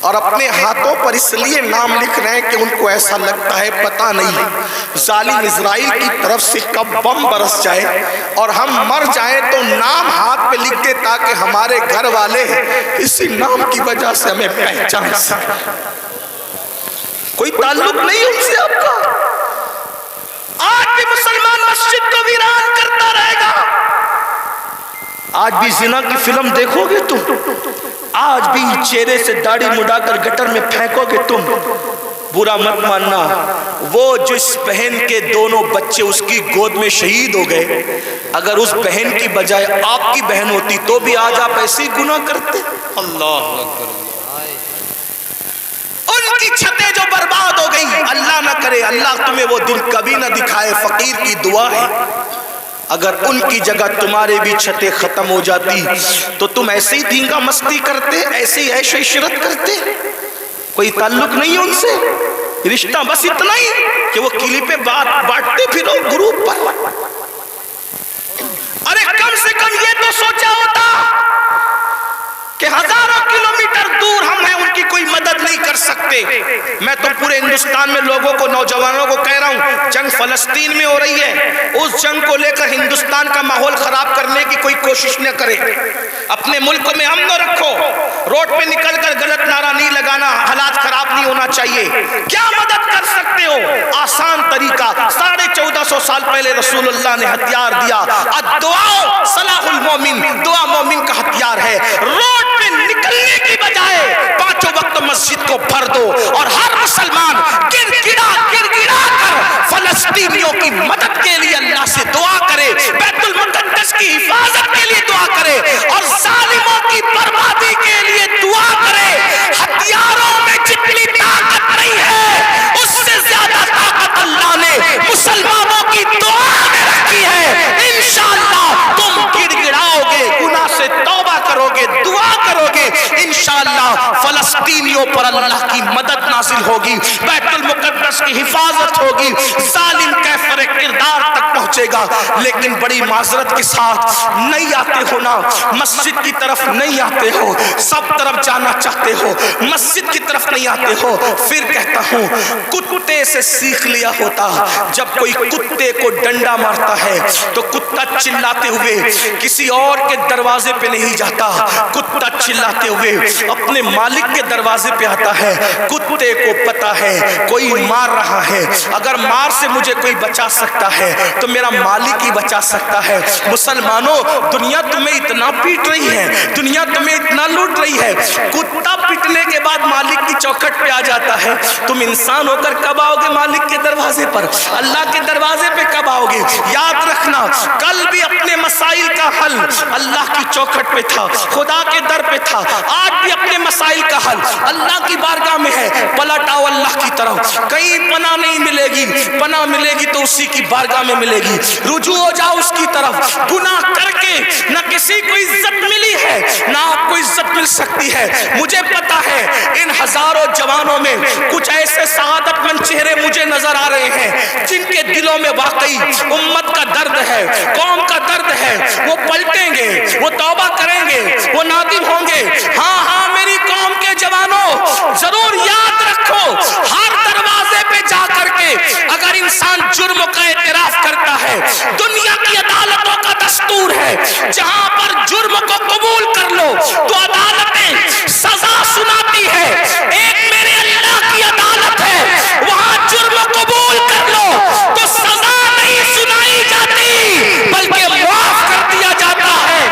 اور اپنے ہاتھوں پر اس لیے نام لکھ رہے ہیں کہ ان کو ایسا لگتا ہے پتہ نہیں ظالم اسرائیل کی طرف سے کب بم برس جائے اور ہم مر جائیں تو نام ہاتھ پہ لکھ دے تاکہ ہمارے گھر والے اسی نام کی وجہ سے ہمیں پہچان سکیں. کوئی تعلق نہیں ان سے آپ کا. آج بھی مسلمان مسجد کو ویران کرتا رہے گا. آج بھی زنا کی فلم دیکھو گے تم, آج بھی چہرے سے داڑھی مڈا کر گٹر میں پھینکو گے تم. برا مت ماننا, وہ جس بہن کے دونوں بچے اس کی گود میں شہید ہو گئے, اگر اس بہن کی بجائے آپ کی بہن ہوتی تو بھی آج آپ ایسے ہی گناہ کرتے. اللہ اکبر. ان کی چھتیں جو برباد ہو گئی, اللہ نہ کرے اللہ تمہیں وہ دن کبھی نہ دکھائے, فقیر کی دعا ہے. اگر ان کی جگہ تمہارے بھی چھتیں ختم ہو جاتی تو تم ایسے ہی دینگا مستی کرتے, ایسے ہی عیش و عشرت کرتے. کوئی تعلق نہیں ان سے, رشتہ بس اتنا ہی کہ وہ کلپیں بانٹتے پھرو گروپ پر. ارے کم سے کم یہ تو سوچا ہوتا کہ ہزاروں کلومیٹر دور ہم ہیں, ان کی کوئی مدد نہیں کر سکتے. میں تو پورے ہندوستان میں لوگوں کو, نوجوانوں کو کہہ رہا ہوں, جنگ فلسطین میں ہو رہی ہے, اس جنگ کو لے کر ہندوستان کا ماحول خراب کرنے کی کوئی کوشش نہ کرے. اپنے ملک میں امن رکھو, روڈ پہ نکل کر غلط نعرہ نہیں لگانا, حالات خراب نہیں ہونا چاہیے. کیا مدد کر سکتے ہو؟ آسان طریقہ, 1450 سال پہلے رسول اللہ نے ہتھیار دیا, الدعاء صلاح المومن, دعا مومن کا ہتھیار ہے. روڈ پہ نکلنے کی بجائے 5 وقت مسجد کو بھر دو, اور ہر مسلمان گر گڑا کر فلسطینیوں کی مدد کے لیے اللہ سے دعا کرے, بیت المقدس کی حفاظت کے لیے دعا کرے, اور ظالموں کی بربادی کے لیے دعا کرے. ہتھیاروں میں جتنی طاقت نہیں ہے اس سے زیادہ طاقت اللہ نے مسلمانوں کی دعا میں رکھی ہے. انشاءاللہ تم گڑ گڑاؤ گے, گناہ سے توبہ کرو گے, دعا کرو گے, انشاءاللہ فلسطینیوں پر اللہ کی مدد نازل ہوگی, بیت المقدس کی حفاظت ہوگی, ظالم کیفر کردار تک پہنچے گا. ہوگا، لیکن بڑی معذرت کے ساتھ نہیں آتے ہو نا، مسجد کی طرف نہیں آتے ہو، سب طرف جانا چاہتے ہو، مسجد کی طرف نہیں آتے ہو۔ پھر کہتا ہوں کتے سے سیکھ لیا ہوتا، جب کوئی کتے کو ڈنڈا مارتا ہے تو کتا چلاتے ہوئے کسی اور کے دروازے پہ نہیں جاتا، کتا چلاتے ہوئے اپنے مالک کے دروازے پہ آتا ہے۔ کتے کو پتا ہے کوئی مار رہا ہے، اگر مار سے مجھے کوئی بچا سکتا ہے تو میرا مالک ہی بچا سکتا ہے۔ مسلمانوں، دنیا تمہیں اتنا پیٹ رہی ہے، دنیا تمہیں اتنا لوٹ رہی ہے، کتا پیٹنے کے بعد مالک کی چوکھٹ پہ آ جاتا ہے، تم انسان ہو کر کب آؤ گے مالک کے دروازے پر؟ اللہ کے دروازے پہ کب آؤ گے؟ یاد رکھنا، کل بھی اپنے مسائل کا حل اللہ کی چوکھٹ پہ تھا، خدا کے در پہ تھا، آج بھی اپنے مسائل کا حل اللہ کی بارگاہ میں ہے۔ پلٹ آؤ اللہ کی طرف، کہیں پناہ نہیں ملے گی، پناہ ملے گی تو اسی کی بارگاہ میں ملے گی۔ رجوع ہو جاؤ اس کی طرف، گناہ کر کے نہ کسی کو عزت ملی ہے نہ آپ کو عزت مل سکتی ہے۔ مجھے پتا ہے ان ہزاروں جوانوں میں کچھ ایسے سعادت مند چہرے مجھے نظر آ رہے ہیں جن کے دلوں میں واقعی امت کا درد ہے، قوم کا درد ہے، وہ پلٹیں گے، وہ توبہ کریں گے، وہ نادم ہوں گے۔ ہاں ہاں میری قوم کے جوانوں، ضرور یاد رکھو، ہر دروازے پہ جا کر کے اگر انسان جرم کا اعتراف کرتا ہے، دنیا کی عدالتوں کا دستور ہے جہاں پر جرم کو قبول کر لو تو عدالتیں سزا سناتی ہے۔ ایک میرے اللہ کی عدالت ہے، وہاں جرم قبول کر لو تو سزا نہیں سنائی جاتی بلکہ معاف کر دیا جاتا ہے۔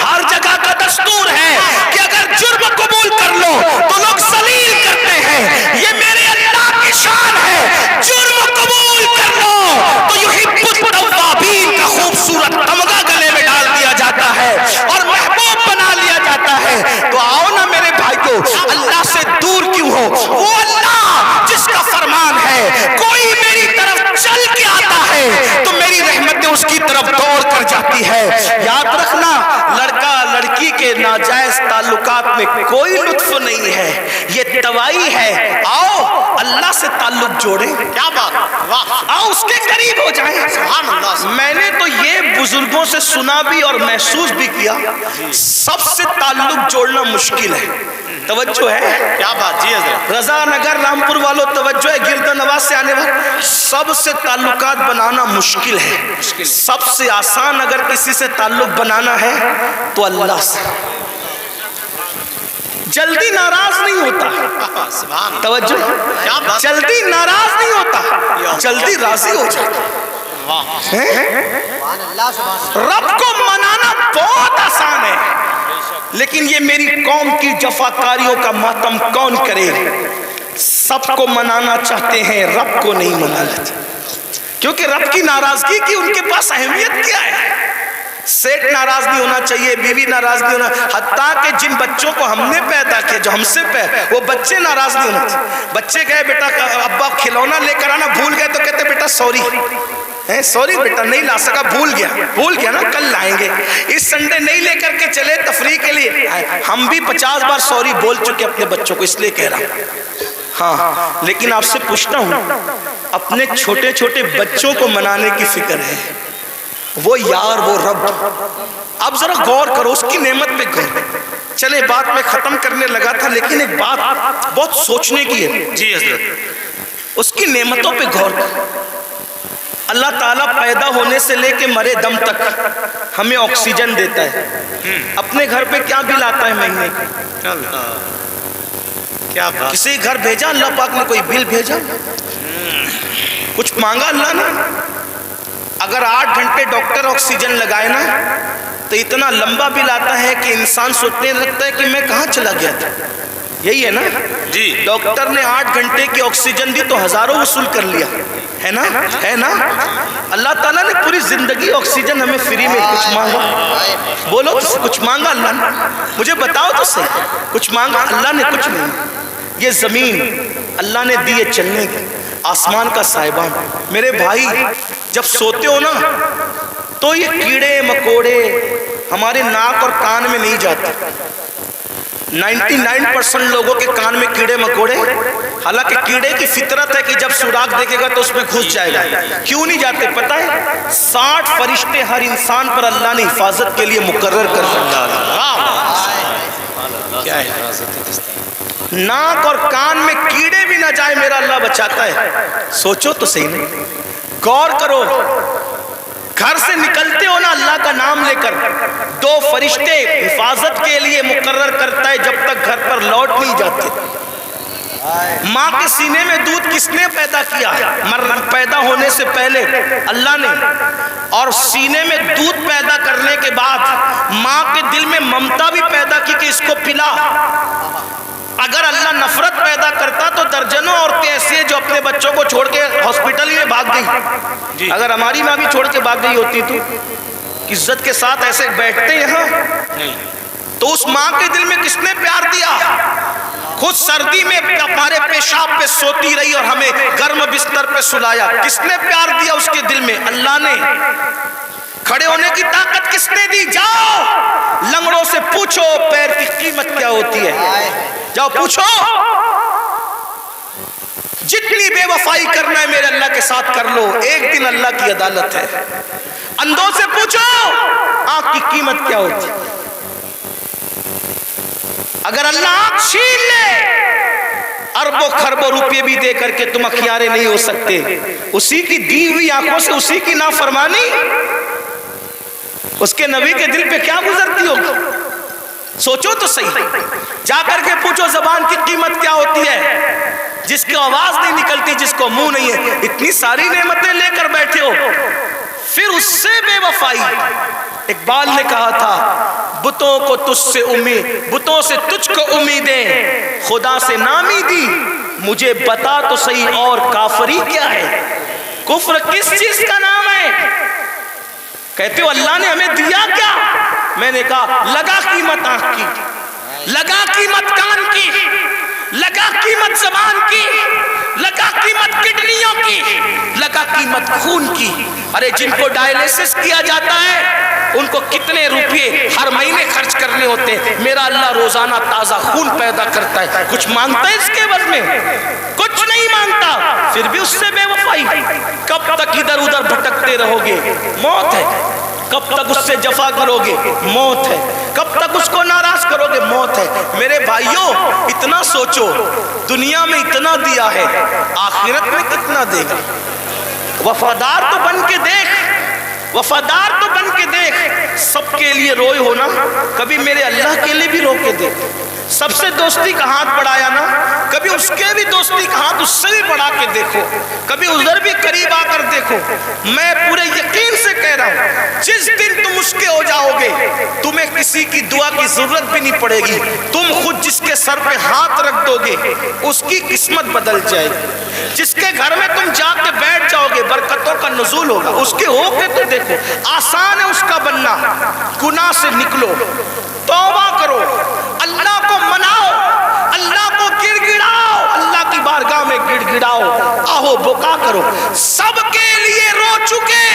ہر جگہ کا دستور ہے کہ اگر جرم قبول کر لو تو لوگ ذلیل کرتے ہیں، یہ میرے اللہ کی شان ہے۔ جرم قبول کر لو تو یحب التوابین کا خوبصورت تمغہ گلے میں ڈال دیا جاتا ہے اور محبوب بنا لیا جاتا ہے۔ تو آؤ نا میرے بھائیو، اللہ سے دور کیوں ہو؟ وہ اللہ جس کا فرمان ہے کوئی میری طرف چل کے آتا ہے تو میری رحمتیں اس کی طرف دوڑ کر جاتی ہے۔ یاد رکھنا، لڑکا لڑکی کے ناجائز تعلقات میں کوئی لطف نہیں ہے، یہ دوائی ہے۔ آؤ اللہ سے تعلق جوڑیں، کیا بات، آؤ اس کے قریب ہو جائیں۔ سبحان اللہ۔ میں نے تو یہ بزرگوں سے سنا بھی اور محسوس بھی کیا، سب سے تعلق جوڑنا مشکل ہے۔ توجہ ہے؟ کیا بات، جی حضرت۔ رضا نگر رامپور والوں توجہ ہے، گرد نواز سے آنے والے سب سے تعلقات بنانا مشکل ہے۔ سب سے آسان اگر کسی سے تعلق بنانا ہے تو اللہ سے۔ جلدی ناراض نہیں ہوتا، توجہ، جلدی ناراض نہیں ہوتا، جلدی راضی ہو جاتا۔ رب کو منانا بہت آسان ہے، لیکن یہ میری قوم کی جفاکاریوں کا ماتم کون کرے؟ سب کو منانا چاہتے ہیں، رب کو نہیں منانا چاہتے، کیونکہ رب کی ناراضگی کی ان کے پاس اہمیت کیا ہے؟ سیٹ ناراض نہیں ہونا چاہیے، بیوی ناراض نہیں ہونا، حتیٰ کہ جن بچوں کو ہم نے پیدا کیا، جو ہم سے وہ بچے ناراض نہیں ہونا چاہیے۔ بچے کہے بیٹا ابا کھلونا لے کر آنا، بھول گئے تو کہتے بیٹا سوری، سوری بیٹا نہیں لا سکا، بھول گیا نا، کل لائیں گے، اس سنڈے نہیں لے کر کے چلے تفریح کے لیے۔ ہم بھی 50 بار سوری بول چکے اپنے بچوں کو، اس لیے کہہ رہا ہوں۔ ہاں، لیکن آپ سے پوچھتا ہوں، اپنے چھوٹے چھوٹے بچوں کو منانے کی فکر ہے، وہ یار وہ رب، اب ذرا غور کرو اس کی نعمت پہ غور۔ چلے بات میں ختم کرنے لگا تھا، لیکن ایک بات بہت سوچنے کی ہے۔ جی حضرت۔ اس کی نعمتوں پہ غور کرو۔ اللہ تعالیٰ پیدا ہونے سے لے کے مرے دم تک ہمیں آکسیجن دیتا ہے، اپنے گھر پہ کیا بل آتا ہے مہینے کا؟ کیا کسی گھر بھیجا اللہ پاک نے کوئی بل بھیجا؟ کچھ مانگا اللہ نے؟ اگر 8 گھنٹے ڈاکٹر آکسیجن لگائے نا تو اتنا لمبا بل آتا ہے کہ انسان سوچنے لگتا ہے کہ میں کہاں چلا گیا تھا۔ یہی ہے نا جی، ڈاکٹر نے 8 گھنٹے کی آکسیجن دی تو ہزاروں وصول کر لیا، ہے نا؟ ہے نا؟ اللہ تعالیٰ نے پوری زندگی آکسیجن ہمیں فری میں، کچھ مانگا؟ بولو کچھ مانگا اللہ نے؟ مجھے بتاؤ تو صحیح، کچھ مانگا اللہ نے؟ کچھ نہیں۔ یہ زمین اللہ نے دی ہے چلنے کی، آسمان کا سائبان۔ میرے بھائی جب سوتے ہو نا تو یہ کیڑے مکوڑے ہمارے ناک اور کان میں نہیں جاتے، 99% لوگوں کے کان میں کیڑے مکوڑے، حالانکہ کیڑے کی فطرت ہے کہ جب سوراخ دیکھے گا تو اس میں گھس جائے گا. کیوں نہیں جاتے پتہ ہے؟ 60 فرشتے ہر انسان پر اللہ نے حفاظت کے لیے مقرر کر رکھا ہے. کیا حفاظت ہے؟ ناک اور کان میں کیڑے بھی نہ جائے میرا اللہ بچاتا ہے. سوچو تو صحیح نہیں، غور کرو. گھر سے نکلتے ہو نا اللہ کا نام لے کر، 2 فرشتے حفاظت کے لیے مقرر کرتا ہے جب تک گھر پر لوٹ نہیں جاتے. ماں کے سینے میں دودھ کس نے پیدا کیا؟ پیدا ہونے سے پہلے اللہ نے. اور سینے میں دودھ پیدا کرنے کے بعد ماں کے دل میں ممتا بھی پیدا کی کہ اس کو پلا. اگر اللہ نفرت پیدا کرتا تو درجنوں عورتیں ایسی ہیں جو اپنے بچوں کو چھوڑ کے ہاسپٹل میں بھاگ گئی. اگر ہماری ماں بھی چھوڑ کے بھاگ گئی ہوتی تو عزت کے ساتھ ایسے بیٹھتے یہاں نہیں. تو اس ماں کے دل میں کس نے پیار دیا؟ خود سردی میں ہمارے پیشاب پہ سوتی رہی اور ہمیں گرم بستر پہ سلایا. کس نے پیار دیا اس کے دل میں؟ اللہ نے. کھڑے ہونے کی طاقت کس نے دی؟ جاؤ لنگڑوں سے پوچھو پیر کی قیمت کیا ہوتی ہے. جاؤ پوچھو. جتنی بے وفائی کرنا ہے میرے اللہ کے ساتھ کر لو، ایک دن اللہ کی عدالت ہے. اندھوں سے پوچھو آنکھ کی قیمت کیا ہوتی ہے. اگر اللہ آنکھ چھین لے اربوں خربوں روپے بھی دے کر کے تم اخیارے نہیں ہو سکتے. اسی کی دی ہوئی آنکھوں سے اسی کی نافرمانی اس کے نبی کے دل پہ کیا گزرتی ہوگی؟ سوچو تو صحیح. جا کر کے پوچھو زبان کی قیمت کیا ہوتی ہے، جس کی آواز نہیں نکلتی، جس کو منہ نہیں ہے. اتنی ساری نعمتیں لے کر بیٹھے ہو، پھر اس سے بے وفائی. اقبال نے کہا تھا بتوں کو تجھ سے امید، بتوں سے تجھ کو امیدیں، خدا سے نامی دی. مجھے بتا تو صحیح اور کافری کیا ہے؟ کفر کس چیز کا نام ہے؟ کہتے ہو اللہ نے ہمیں دیا کیا؟ میں نے کہا لگا قیمت آنکھ کی، لگا قیمت کان کی، لگا قیمت زبان کی، لگا قیمت کڈنیوں کی، لگا قیمت خون کی. ارے جن کو ڈائلیسس کیا جاتا ہے ان کو کتنے روپے ہر مہینے خرچ کرنے ہوتے ہیں. میرا اللہ روزانہ تازہ خون پیدا کرتا ہے. کچھ مانگتا ہے اس کے عوض میں؟ کچھ نہیں مانگتا. پھر بھی اس سے بے وفائی. کب تک ادھر ادھر بھٹکتے رہو گے؟ موت ہے. کب تک اس سے جفا کرو گے؟ موت ہے. کب تک اس کو ناراض کرو گے؟ موت ہے. میرے بھائیوں اتنا سوچو، دنیا میں اتنا دیا ہے، آخرت میں کتنا دے گا؟ وفادار تو بن کے دیکھ، وفادار تو بن کے دیکھ. سب کے لیے روئے ہونا، کبھی میرے اللہ کے لیے بھی رو کے دیکھ. سب سے دوستی کا ہاتھ بڑھایا نا، کبھی اس کے بھی دوستی کا ہاتھ اس سے بھی بڑھا کے دیکھو. کبھی ادھر بھی قریب آ کر دیکھو. میں پورے یقین سے کہہ رہا ہوں جس دن تم اس کے ہو جاؤ گے تمہیں کسی کی دعا کی ضرورت بھی نہیں پڑے گی. تم خود جس کے سر پہ ہاتھ رکھ دو گے اس کی قسمت بدل جائے گی. جس کے گھر میں تم جا کے بیٹھ جاؤ گے برکتوں کا نزول ہوگا. اس کے ہو کے تو دیکھو. آسان ہے اس کا بننا. گناہ سے نکلو، توبہ کرو، اللہ کو مناؤ، اللہ کو گڑ گڑاؤ، اللہ کی بارگاہ میں گڑ گڑاؤ، آہو بکا کرو. سب کے لیے رو چکے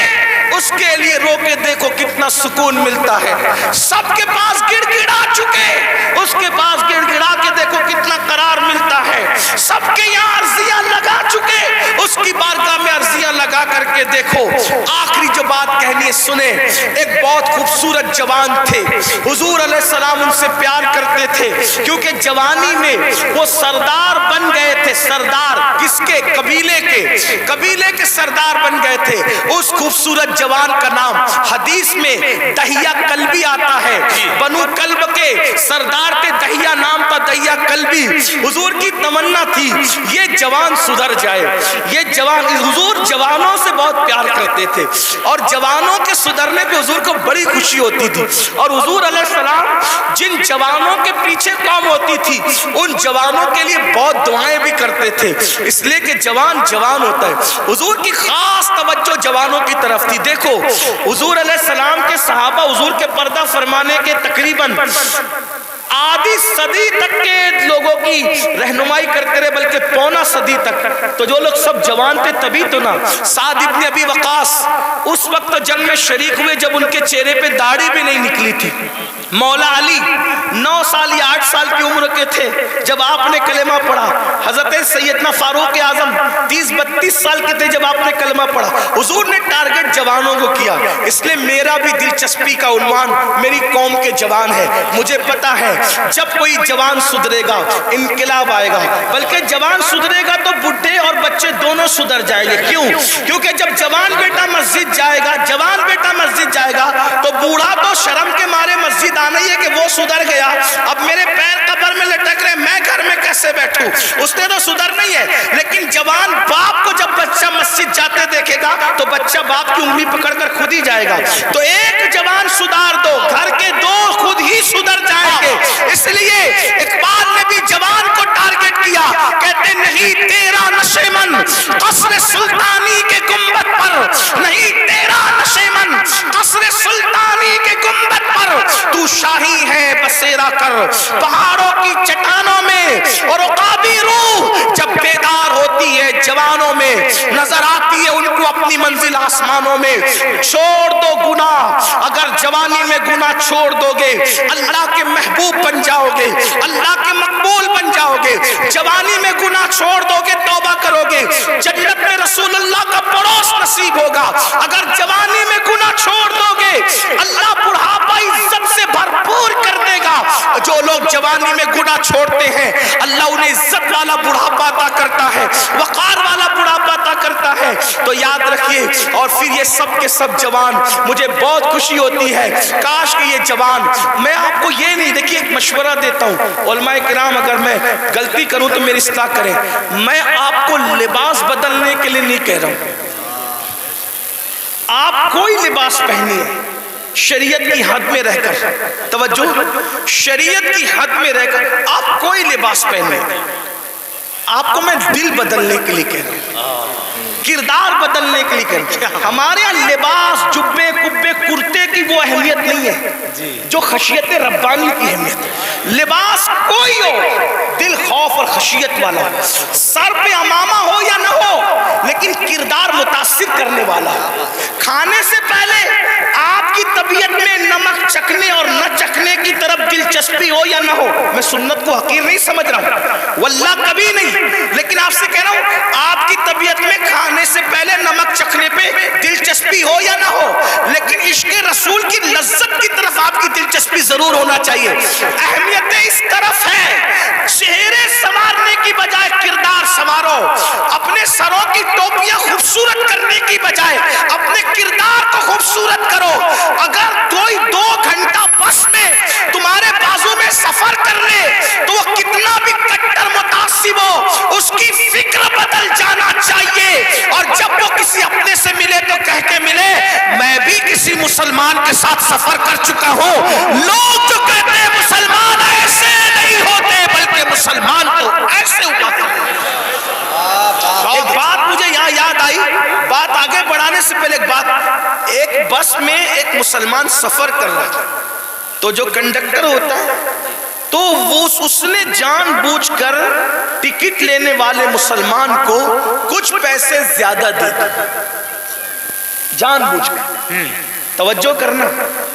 اس کے لیے رو کے دیکھو کتنا سکون ملتا ہے. سب کے پاس گڑ گڑا چکے اس کے پاس گڑ گڑا کے دیکھو کتنا قرار ملتا ہے. سب کے یہاں عرضیاں لگا چکے اس کی بارگاہ میں عرضیاں لگا کر کے دیکھو. آخری جو بات کہنی ہے سنیں. ایک بہت خوبصورت جوان تھے، حضور علیہ السلام ان سے پیار کرتے تھے کیونکہ جوانی میں وہ سردار بن گئے تھے. سردار کس کے؟ قبیلے کے. قبیلے کے سردار بن گئے تھے. اس خوبصورت جوان کا نام حدیث میں دہیہ کلبی آتا ہے. بنو کلب کے سردار کے دہیہ نام تھا، دہیہ کلبی. حضور کی تمنا تھی یہ جوان سدھر جائے. یہ جوان، حضور جوانوں سے بہت پیار کرتے تھے اور جوانوں کے سدھرنے پہ حضور کو بڑی خوشی ہوتی تھی. اور حضور علیہ السلام جن جوانوں کے پیچھے قوم ہوتی تھی ان جوانوں کے لیے بہت دعائیں بھی کرتے تھے، اس لیے کہ جوان جوان ہوتا ہے. حضور کی خاص توجہ جوانوں کی طرف تھی. دیکھو حضور علیہ السلام کے صحابہ حضور کے پردہ فرمانے کے تقریباً آدھی صدی تک کے لوگوں کی رہنمائی کرتے رہے، بلکہ پونا صدی تک. تو جو لوگ سب جوان تھے تبھی تو نا. سعد ابن ابی وقاص اس وقت جنگ میں شریک ہوئے جب ان کے چہرے پہ داڑھی بھی نہیں نکلی تھی. مولا علی 9 سال یا 8 سال کی عمر کے تھے جب آپ نے کلمہ پڑھا. حضرت سیدنا فاروق اعظم 30-32 سال کے تھے جب آپ نے کلمہ پڑھا. حضور نے ٹارگٹ جوانوں کو کیا. اس لیے میرا بھی دلچسپی کا عنوان میری قوم کے جوان ہے. مجھے پتا ہے جب کوئی جوان سدھرے گا انقلاب آئے گا. بلکہ جوان سدھرے گا تو بڈھے اور بچے دونوں سدھر جائیں گے. کیوں؟ کیونکہ جب جوان بیٹا مسجد جائے گا تو بوڑھا تو شرم کے مارے مسجد آنا ہی ہے کہ وہ سدھر گیا. اب میرے پیر قبر میں لٹک رہے, میں گھر میں کیسے بیٹھوں؟ اس نے تو سدھر نہیں ہے. لیکن جوان باپ کو جب بچہ مسجد جاتے دیکھے گا تو بچہ باپ کی انگلی پکڑ کر خود ہی جائے گا. تو ایک جوان سدھار دو, گھر کے 2 خود ہی سدھر جائیں گے. اس لیے اقبال نے بھی جوان کو ٹارگٹ کیا. کہتے نہیں تیرا نشیمن قصر سلطانی کے گنبد پر, نہیں تیرا نشیمن قصر سلطانی کے گنبد پر, تو شاہی ہے بسیرا کر پہاڑوں کی چٹانوں میں. اور عقابی روح جب بیدار ہوتی ہے جوانوں میں, نظر آتی ہے ان کو اپنی منزل آسمانوں میں. چھوڑ دو گناہ, اگر جوانی میں گناہ چھوڑ دو گے اللہ کے محبوب بن جاؤ گے, اللہ کے مقبول بن جاؤ گے. جوانی میں گناہ چھوڑ دو گے, توبہ کرو گے, جنت میں رسول اللہ کا پڑوس نصیب ہوگا. اگر جوانی میں گناہ چھوڑ دو گے اللہ بڑھاپا عزت سے بھرپور کر دے گا. جو لوگ جوانی میں گناہ چھوڑتے ہیں اللہ انہیں عزت والا بڑھاپا عطا کرتا ہے, وقار والا بڑھاپا عطا کرتا ہے. تو یاد رکھیے. اور پھر یہ سب کے سب جوان, مجھے بہت خوشی ہوتی ہے کاش کہ یہ جوان, میں آپ کو یہ نہیں, دیکھیے ایک مشورہ دیتا ہوں علماء کرام, اگر میں غلطی کروں تو میری اصلاح کریں. میں آپ کو لباس بدلنے کے لیے نہیں کہہ رہا ہوں. آپ کوئی لباس پہنیے شریعت کی حد میں رہ کر, توجہ, شریعت کی حد میں رہ کر آپ کوئی لباس پہنے. آپ کو میں دل بدلنے کے لیے کہہ رہا ہوں, کردار بدلنے کے لیے کہہ رہا ہوں. ہمارے یہاں لباس, جبے, کبے, کرتے کی وہ اہمیت نہیں ہے جو خشیت ربانی کی اہمیت ہے. لباس کوئی ہو, دل خوف اور خشیت والا ہو, سر پہ امامہ ہو یا نہ ہو, لیکن کردار متاثر کرنے والا ہو. کھانے سے پہلے آپ کی طبیعت میں نمک چکھنے اور نہ چکھنے کی طرف دلچسپی ہو یا نہ ہو. میں سنت کو حقیر نہیں سمجھ رہا ہوں, واللہ کبھی نہیں, لیکن آپ سے کہہ رہا ہوں آپ کی طبیعت میں کھانے سے پہلے نمک چکھنے پہ دلچسپی ہو یا نہ ہو, لیکن عشق رسول کی لذت کی طرف آپ کی دلچسپی ضرور ہونا چاہیے. اہمیت اس طرف ہے, چہرے سنوارنے کی بجائے کردار سنوارو. اپنے سروں کی ٹوپیاں خوبصورت کرنے کی بجائے اپنے کردار کو خوبصورت کرو. اگر کوئی 2 گھنٹہ بس میں تمہارے بازو میں سفر کر لے تو وہ کتنا بھی کٹر متعصب ہو, اس کی فکر بدل جانا چاہیے. اور جب وہ کسی اپنے سے ملے تو کہہ کے ملے میں بھی کسی مسلمان کے ساتھ سفر کر چکا ہوں. لوگ جو کہتے ہیں مسلمان ایسے نہیں ہوتے بلکہ مسلمان تو ایسے ہوتے ہیں. ایک بات مجھے یہاں یاد آئی, بات آگے بڑھانے سے پہلے ایک بات. ایک بس میں ایک مسلمان سفر کر رہا تھا, تو جو کنڈکٹر ہوتا ہے تو وہ اس نے جان بوجھ کر ٹکٹ لینے والے مسلمان کو کچھ پیسے زیادہ دے دی, جان بوجھ کر. توجہ کرنا,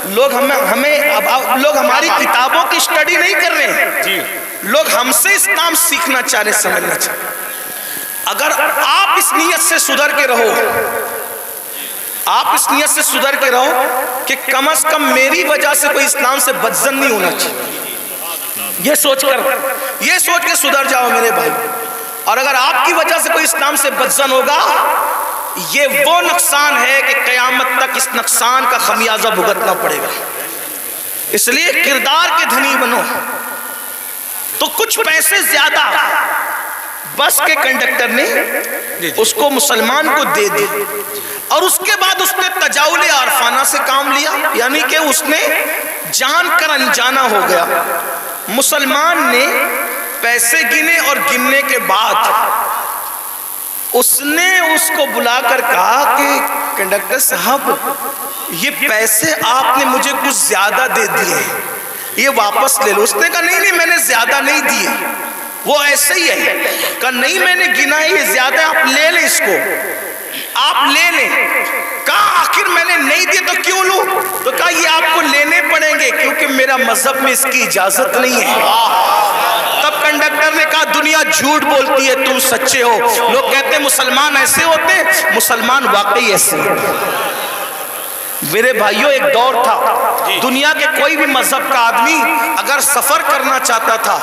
لوگ لوگ ہماری کتابوں کی اسٹڈی نہیں کر رہے ہیں, لوگ ہم سے اسلام سیکھنا چاہ رہے, سمجھنا چاہ رہے. اگر آپ اس نیت سے سدھر کے رہو, آپ اس نیت سے سدھر کے رہو کہ کم از کم میری وجہ سے کوئی اسلام سے بدظن نہیں ہونا چاہیے, یہ سوچ کے سدھر جاؤ میرے بھائی. اور اگر آپ کی وجہ سے کوئی اسلام سے بدظن ہوگا, یہ وہ نقصان ہے کہ قیامت تک اس نقصان کا خمیازہ بھگتنا پڑے گا. اس لیے کردار کے دھنی بنو. تو کچھ پیسے زیادہ بس کے کنڈکٹر نے اس کو مسلمان کو دے دی, اور اس کے بعد اس نے تجاول عارفانہ سے کام لیا, یعنی کہ اس نے جان کر انجانا ہو گیا. مسلمان نے پیسے گنے اور گننے کے بعد اس نے اس کو بلا کر کہا کہ کنڈکٹر صاحب یہ پیسے آپ نے مجھے کچھ زیادہ دے دیے, یہ واپس لے لو. اس نے کہا نہیں میں نے زیادہ نہیں دیے, وہ ایسے ہی ہے. کہا نہیں میں نے گنا ہے, یہ زیادہ, آپ لے لیں اس کو, آپ لے لیں. کہا آخر میرا مذہب میں اس کی اجازت نہیں ہے۔ تب کنڈکٹر نے کہا دنیا جھوٹ بولتی ہے، تم سچے ہو۔ لوگ کہتے ہیں مسلمان ایسے ہوتے ہیں، مسلمان واقعی ایسے ہیں۔ میرے بھائیوں ایک دور تھا دنیا کے کوئی بھی مذہب کا آدمی اگر سفر کرنا چاہتا تھا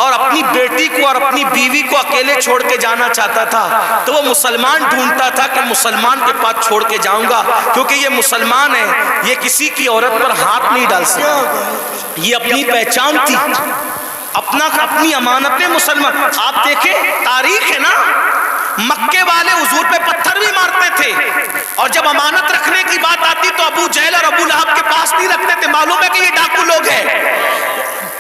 اور اپنی بیٹی کو اور اپنی بیوی کو اکیلے چھوڑ کے جانا چاہتا تھا تو وہ مسلمان ڈھونڈتا تھا کہ مسلمان کے پاس چھوڑ کے جاؤں گا، کیونکہ یہ مسلمان ہے، یہ کسی کی عورت پر ہاتھ نہیں ڈال سکتا، یہ اپنی پہچان تھی، اپنی امانت مسلمان۔ آپ دیکھیں تاریخ ہے نا، مکے والے حضور پہ پتھر بھی مارتے تھے، اور جب امانت رکھنے کی بات آتی تو ابو جہل اور ابو لہب کے پاس نہیں رکھتے تھے، معلوم ہے کہ یہ ڈاکو لوگ ہیں۔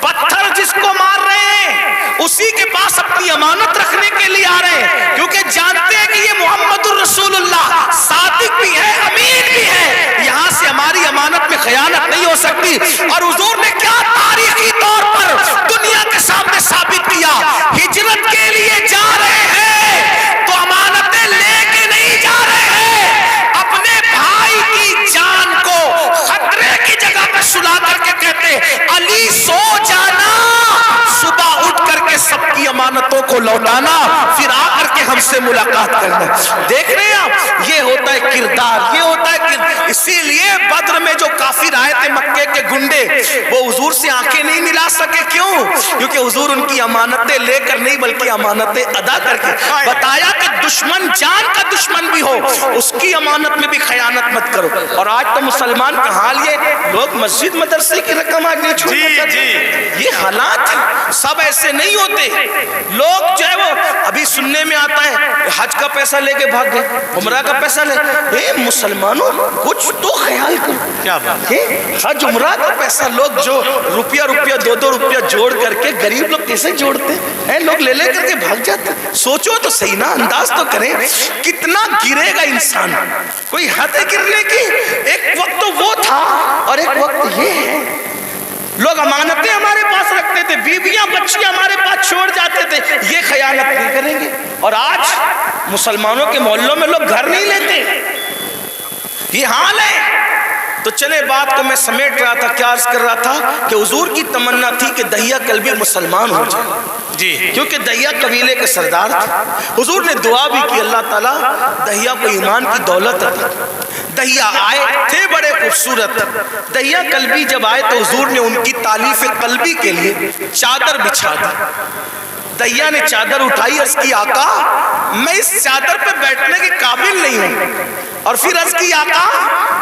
پتھر جس کو مار رہے ہیں اسی کے پاس اپنی امانت رکھنے کے لیے آ رہے ہیں، کیونکہ جانتے ہیں کہ یہ محمد الرسول اللہ صادق بھی ہے، امین بھی ہے، یہاں سے ہماری امانت میں خیانت نہیں ہو سکتی۔ اور حضور نے کیا تاریخی طور پر دنیا کے سامنے ثابت کیا، ہجرت کے لیے جا رہے ہیں تو امانتیں لے کے نہیں جا رہے ہیں، اپنے بھائی کی جان کو خطرے کی جگہ پہ سلا کر کے کہتے علی سو جانا، صبح اٹھ کر کے سب کی امانتوں کو لوٹانا، پھر آ کر کے ہم سے ملاقات کرنا۔ دیکھ رہے ہیں آپ، یہ ہوتا ہے کردار، یہ ہوتا ہے کردار۔ اسی لیے بدر میں جو کافر آئے تھے مکے کے گنڈے، وہ حضور سے آنکھیں نہیں ملا سکے، کیوں؟ کیونکہ حضور ان کی امانتیں لے کر نہیں بلکہ امانتیں ادا کر کے بتایا کہ دشمن جان کا دشمن بھی ہو اس کی امانت میں بھی خیانت مت کرو۔ اور آج تو مسلمان کا حال یہ، لوگ مسجد مدرسے کی رقم آج نہیں چھوڑتے، یہ حالات ہیں، سب ایسے نہیں ہوتے۔ لوگ جو ہے وہ ابھی سننے میں آتا ہے حج کا پیسہ لے کے بھاگ گئے، عمرہ کا پیسہ لے، اے مسلمانوں کچھ تو خیال کرو، کیا بات ہے؟ حج عمرہ کا پیسہ لوگ جو روپیہ دو روپیہ جوڑ کر کے، غریب لوگ کیسے جوڑتے ہیں، لوگ لے کر کے بھاگ جاتے ہیں۔ سوچو تو صحیح نا، انداز تو کریں، کتنا گرے گا انسان، کوئی حد ہے گرنے کی؟ ایک وقت تو وہ تھا اور ایک وقت یہ ہے۔ لوگ امانتیں ہمارے پاس رکھتے تھے، بیویاں بچیاں ہمارے پاس چھوڑ جاتے تھے، یہ خیانت نہیں کریں گے۔ اور آج مسلمانوں کے محلوں میں لوگ گھر نہیں لیتے، یہ حال ہے۔ تو چلے بات کو میں سمیٹ رہا تھا، کیا عرض کر رہا تھا کہ حضور کی تمنا تھی کہ دہیا کلبی مسلمان ہو جائے، جی، کیونکہ دہیا قبیلے کے سردار تھے۔ حضور نے دعا بھی کی، اللہ تعالیٰ دہیا کو ایمان کی دولت عطا۔ دہیا آئے تھے بڑے خوبصورت، دہیا کلبی جب آئے تو حضور نے ان کی تالیف قلبی کے لیے چادر بچھا دی۔ دہیا نے چادر اٹھائی، عرض کی آقا میں اس چادر پہ بیٹھنے کے قابل نہیں ہوں، اور پھر عرض کی آقا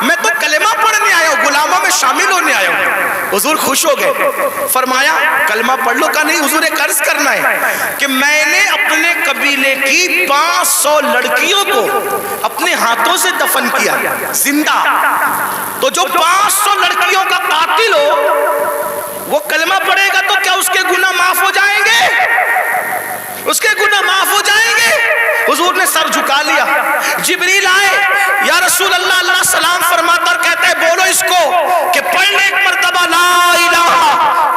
میں تو کلمہ پڑھنے آیا ہوں، غلاموں میں شامل ہونے آیا ہوں۔ حضور خوش ہو گئے، فرمایا کلمہ پڑھ لو؟ کا نہیں حضور ایک عرض کرنا ہے کہ میں نے اپنے قبیلے کی 500 لڑکیوں کو اپنے ہاتھوں سے دفن کیا زندہ، تو جو 500 لڑکیوں کا قاتل ہو وہ کلمہ پڑھے گا تو کیا اس کے گناہ معاف ہو جائیں گے؟ اس کے گناہ معاف ہو جائیں گے؟ حضور نے سر جھکا لیا۔ جبریل آئے، یا رسول اللہ، اللہ سلام فرماتا اور کہتا ہے بولو اس کو کہ پڑھ لے ایک مرتبہ لا الہ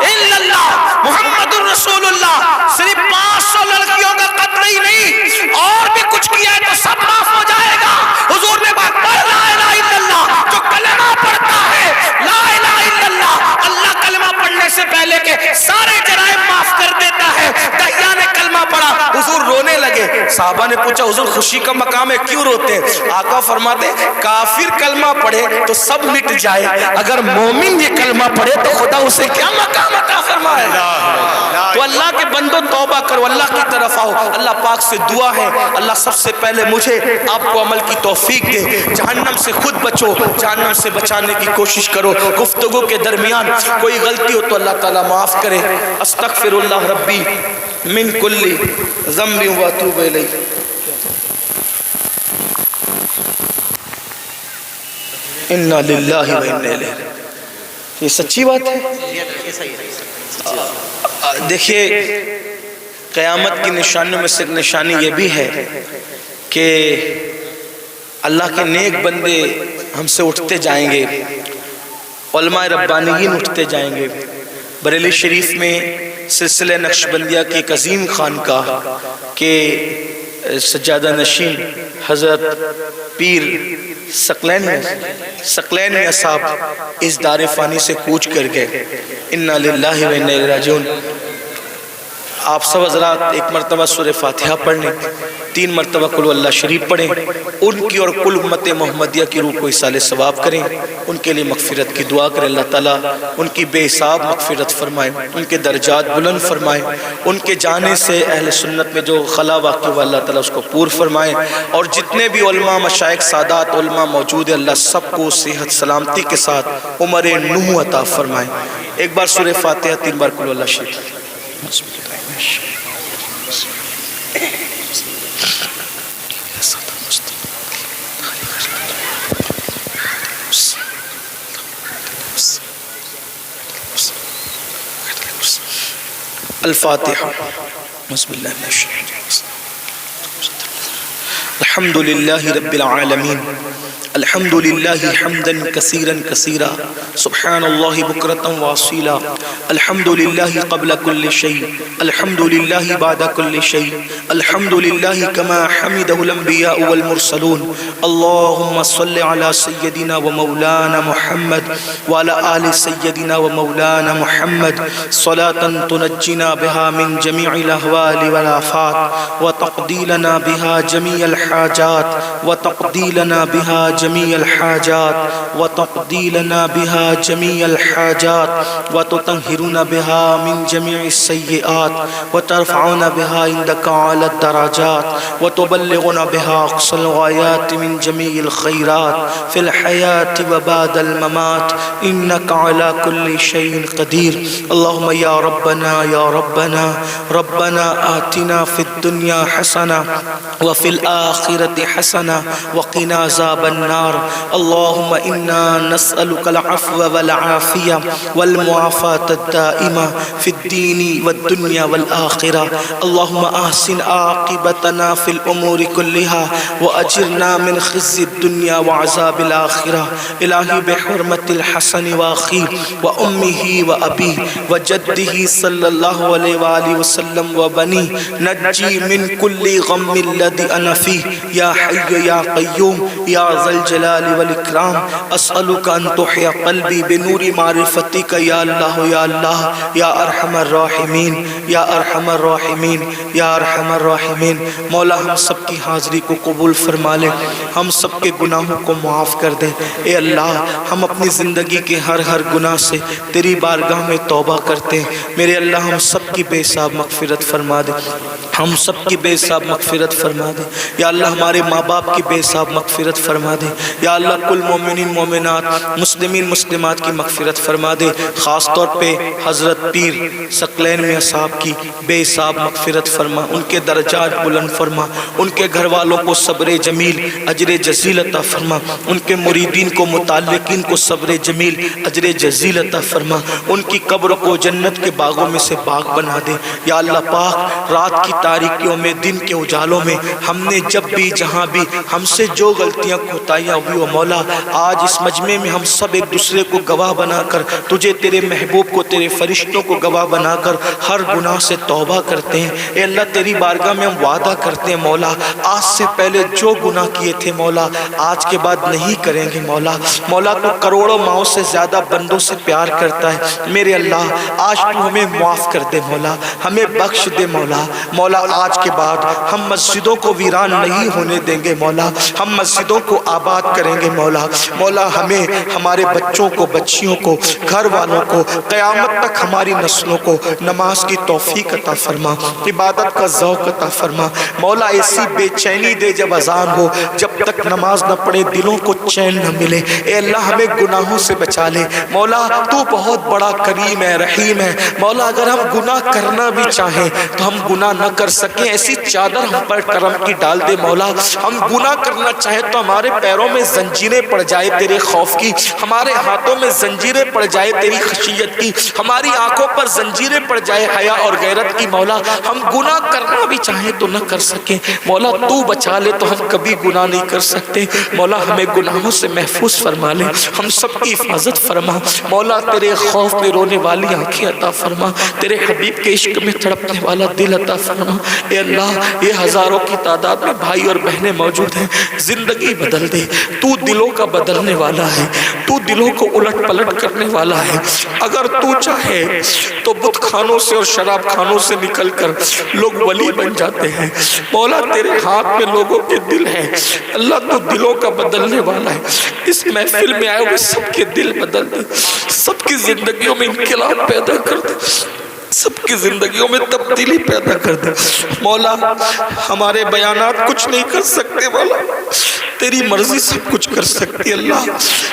الا اللہ محمد الرسول اللہ۔ صرف 500 لڑکیوں کا قتل ہی نہیں، اور بھی کچھ کیا ہے تو سب معاف ہو جائے گا۔ حضور نے بات پڑھ لا الہ الا اللہ، جو کلمہ پڑھتا ہے لا الہ الا اللہ، اللہ کلمہ پڑھنے سے پہلے کے سارے جرائم معاف کر دیتا ہے۔ دہیا نے کلمہ پڑھا، حضور رونے لگے۔ صحابہ نے پوچھا حضور خوشی کا مقام ہے کیوں روتے ہیں؟ آقا فرماتے کافر کلمہ پڑھے تو سب مٹ جائے، اگر مومن یہ کلمہ پڑھے تو خدا اسے کیا مقام عطا فرمائے گا۔ تو اللہ کے بندوں توبہ کرو، اللہ کی طرف آؤ۔ اللہ پاک سے دعا ہے اللہ سب سے پہلے مجھے آپ کو عمل کی توفیق دے، جہنم سے خود بچو، جہنم سے بچانے کی کوشش کرو۔ گفتگو کے درمیان کوئی غلطی ہو تو اللہ تعالیٰ معاف کرے۔ استغفر اللہ ربی من کل ذنب واتوب الیہ۔ انا للہ و انا الیہ۔ یہ سچی بات ہے۔ دیکھیے قیامت کی نشانیوں میں سے ایک نشانی یہ بھی ہے کہ اللہ کے نیک بندے ہم سے اٹھتے جائیں گے، علماء ربانیین اٹھتے جائیں گے۔ بریلی شریف میں سلسلہ نقشبندیہ کی ایک عظیم خانقاہ کے سجادہ نشین حضرت پیر ثقلین میں صاحب اس دار فانی سے کوچ کر گئے. انا للہ و انا الیہ راجعون. آپ سب حضرات ایک مرتبہ سورہ فاتحہ پڑھیں، 3 مرتبہ قل هو اللہ شریف پڑھیں، ان کی اور کل امت محمدیہ کی روح کو اصال ثواب کریں، ان کے لیے مغفرت کی دعا کریں. اللہ تعالیٰ ان کی بے حساب مغفرت فرمائے، ان کے درجات بلند فرمائے، ان کے جانے سے اہل سنت میں جو خلا واقع ہوا اللہ تعالیٰ اس کو پور فرمائے. اور جتنے بھی علماء مشائخ سادات علماء موجود ہیں اللہ سب کو صحت سلامتی کے ساتھ عمر نوح عطا فرمائے. ایک بار سورہ فاتحہ 3 بار قل هو اللہ شریف. الفاتحہ. بسم اللہ الرحمن الرحیم. الحمد للہ رب العالمین. الحمد للہ حمدا کثیرا کثیرا سبحان اللہ بکرۃ واصیلا. الحمد للہ قبل کل شیء، الحمد للہ بعد کل شیء، الحمد للہ کما حمدہ الانبیاء والمرسلون. اللہم صل علی سیدنا و مولانا محمد وعلی آل سیدنا و مولانا محمد صلاة تنجینا بها من جمیع الاحوال والآفات وتقضی لنا بها جمیع الحاجات وتقضی لنا بها جميع الحاجات وتقضي لنا بها جميع الحاجات وتطهرنا بها من جميع السيئات وترفعنا بها عندك على الدرجات وتبلغنا بها أقصى الغايات من جميع الخيرات في الحياة وبعد الممات إنك على كل شيء قدير. اللهم يا ربنا يا ربنا ربنا آتنا في الدنيا حسنة وفي الآخرة حسنة وقنا عذاب النار. اللهم إنا نسألك العفو والعافية والمعافاة الدائمة في الدين والدنيا والآخرة. اللهم أحسن عاقبتنا في الأمور كلها وأجرنا من خزي الدنيا وعذاب الآخرة. إلهي بحرمة الحسن وأخيه وأمه وأبيه وجده صلى الله عليه وآله وسلم وبنيه نجي من كل غم الذي أنا فيه يا حي يا قيوم يا ذا الجلال والإكرام. أسألك أن تحيي قلبي بنور معرفتك يا الله يا الله يا أرحم الراحمين يا أرحم الراحمين يا أرحم الراحمين. مولا ہم سب کی حاضری کو قبول فرما لے، ہم سب کے گناہوں کو معاف کر دے. اے اللہ ہم اپنی زندگی کے ہر گناہ سے تیری بارگاہ میں توبہ کرتے ہیں. میرے اللہ ہم سب کی بے حساب مغفرت فرما دے، ہم سب کی بے حساب مغفرت فرما دے. یا اللہ ہمارے ماں باپ کی بے حساب مغفرت فرما دے. یا اللہ کل مومنین مومنات مسلمین مسلمات کی مغفرت فرما دے. خاص طور پہ حضرت پیر ثقلین میں صاحب کی بے حساب مغفرت فرما، ان کے درجات بلند فرما، ان کے گھر والوں کو صبر جمیل اجر جزیل عطا فرما، ان کے مریدین کو متعلقین کو صبر جمیل اجر جزیل عطا فرما، ان کی قبر کو جنت کے باغوں میں سے باغ بنا دے. یا اللہ پاک رات کی تاریکیوں میں دن کے اجالوں میں ہم نے جب بھی جہاں بھی ہم سے جو غلطیاں کوتاہیاں ہوئی مولا آج اس مجمع میں ہم سب ایک دوسرے کو گواہ بنا کر تجھے تیرے محبوب کو تیرے فرشتوں کو گواہ بنا کر ہر گناہ سے توبہ کرتے ہیں. اے اللہ تیری بارگاہ میں ہم وعدہ کرتے ہیں مولا آج سے پہلے جو گناہ کیے تھے مولا آج کے بعد نہیں کریں گے. مولا تو کروڑوں ماؤں سے زیادہ بندوں سے پیار کرتا ہے. میرے اللہ آج تو ہمیں معاف کر دے مولا، ہمیں بخش دے مولا آج کے بعد ہم مسجدوں کو ویران نہیں ہونے دیں گے مولا، ہم مسجدوں کو آباد کریں گے مولا ہمیں ہمارے بچوں کو بچیوں کو گھر والوں کو قیامت تک ہماری نسلوں کو نماز کی توفیق عطا فرما، عبادت کا ذوق عطا فرما. مولا ایسی بے چینی دے جب اذان ہو جب تک نماز نہ پڑھے دلوں کو چین نہ ملے. اے اللہ ہمیں گناہوں سے بچا لے مولا، تو بہت بڑا کریم ہے رحیم ہے مولا. اگر ہم گناہ کرنا بھی چاہیں تو ہم گناہ نہ کر سکیں، ایسی چادر ہم پر کرم کی ڈال دے مولا مولا ہم گناہ کرنا چاہیں تو ہمارے پیروں میں زنجیریں پڑ جائے تیرے خوف کی، ہمارے ہاتھوں میں زنجیریں پڑ جائے تیری خشیت کی، ہماری آنکھوں پر زنجیریں پڑ جائے حیا اور غیرت کی مولا، ہم گناہ کرنا بھی چاہیں تو نہ کر سکیں مولا، تو بچا لے تو ہم کبھی گناہ نہیں کر سکتے مولا، ہمیں گناہوں سے محفوظ فرما لے، ہم سب کی حفاظت فرما مولا، تیرے خوف میں رونے والی آنکھیں عطا فرما، تیرے حبیب کے عشق میں تڑپنے والا دل عطا فرما۔ اے اللہ یہ ہزاروں کی تعداد میں بھائی اور بہنیں موجود ہیں، زندگی بدل دے، تو دلوں کا بدلنے والا ہے، تو دلوں کو الٹ پلٹ کرنے والا ہے، اگر تو چاہے تو بت خانوں سے اور شراب خانوں سے نکل کر لوگ ولی بن جاتے ہیں مولا، تیرے ہاتھ میں لوگوں کے دل ہیں اللہ، تو دلوں کا بدلنے والا ہے، اس محفل میں آئے ہوئے سب کے دل بدل دے، سب کی زندگیوں میں انقلاب پیدا کر دے، سب کی زندگیوں میں تبدیلی پیدا کر دے مولا، ہمارے بیانات کچھ نہیں کر سکتے مولا، تیری مرضی سب کچھ کر سکتی اللہ،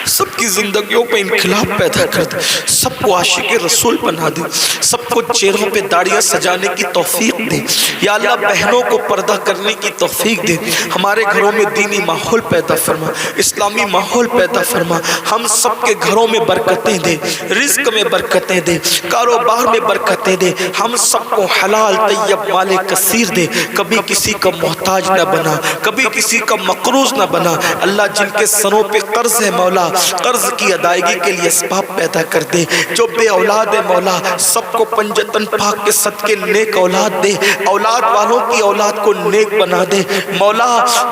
سب کی زندگیوں پہ انقلاب پیدا کر دے، سب کو عاشق رسول بنا دے، سب کو چہروں پہ داڑیاں سجانے کی توفیق دے یا اللہ، بہنوں کو پردہ کرنے کی توفیق دے، ہمارے گھروں میں دینی ماحول پیدا فرما، اسلامی ماحول پیدا فرما، ہم سب کے گھروں میں برکتیں دے، رزق میں برکتیں دے، کاروبار میں برکتیں دے، ہم سب کو حلال طیب مال کثیر دے، کبھی کسی کا محتاج نہ بنا، کبھی کسی کا مقروض نہ بنا اللہ، جن کے سروں پہ قرض ہے مولا، قرض کی ادائیگی کے لیے اسباب پیدا کر دے، جو بے اولاد ہے مولا سب کو پنجتن پاک کے صدقے نیک اولاد دے، اولاد والوں کی اولاد کو نیک بنا دے مولا،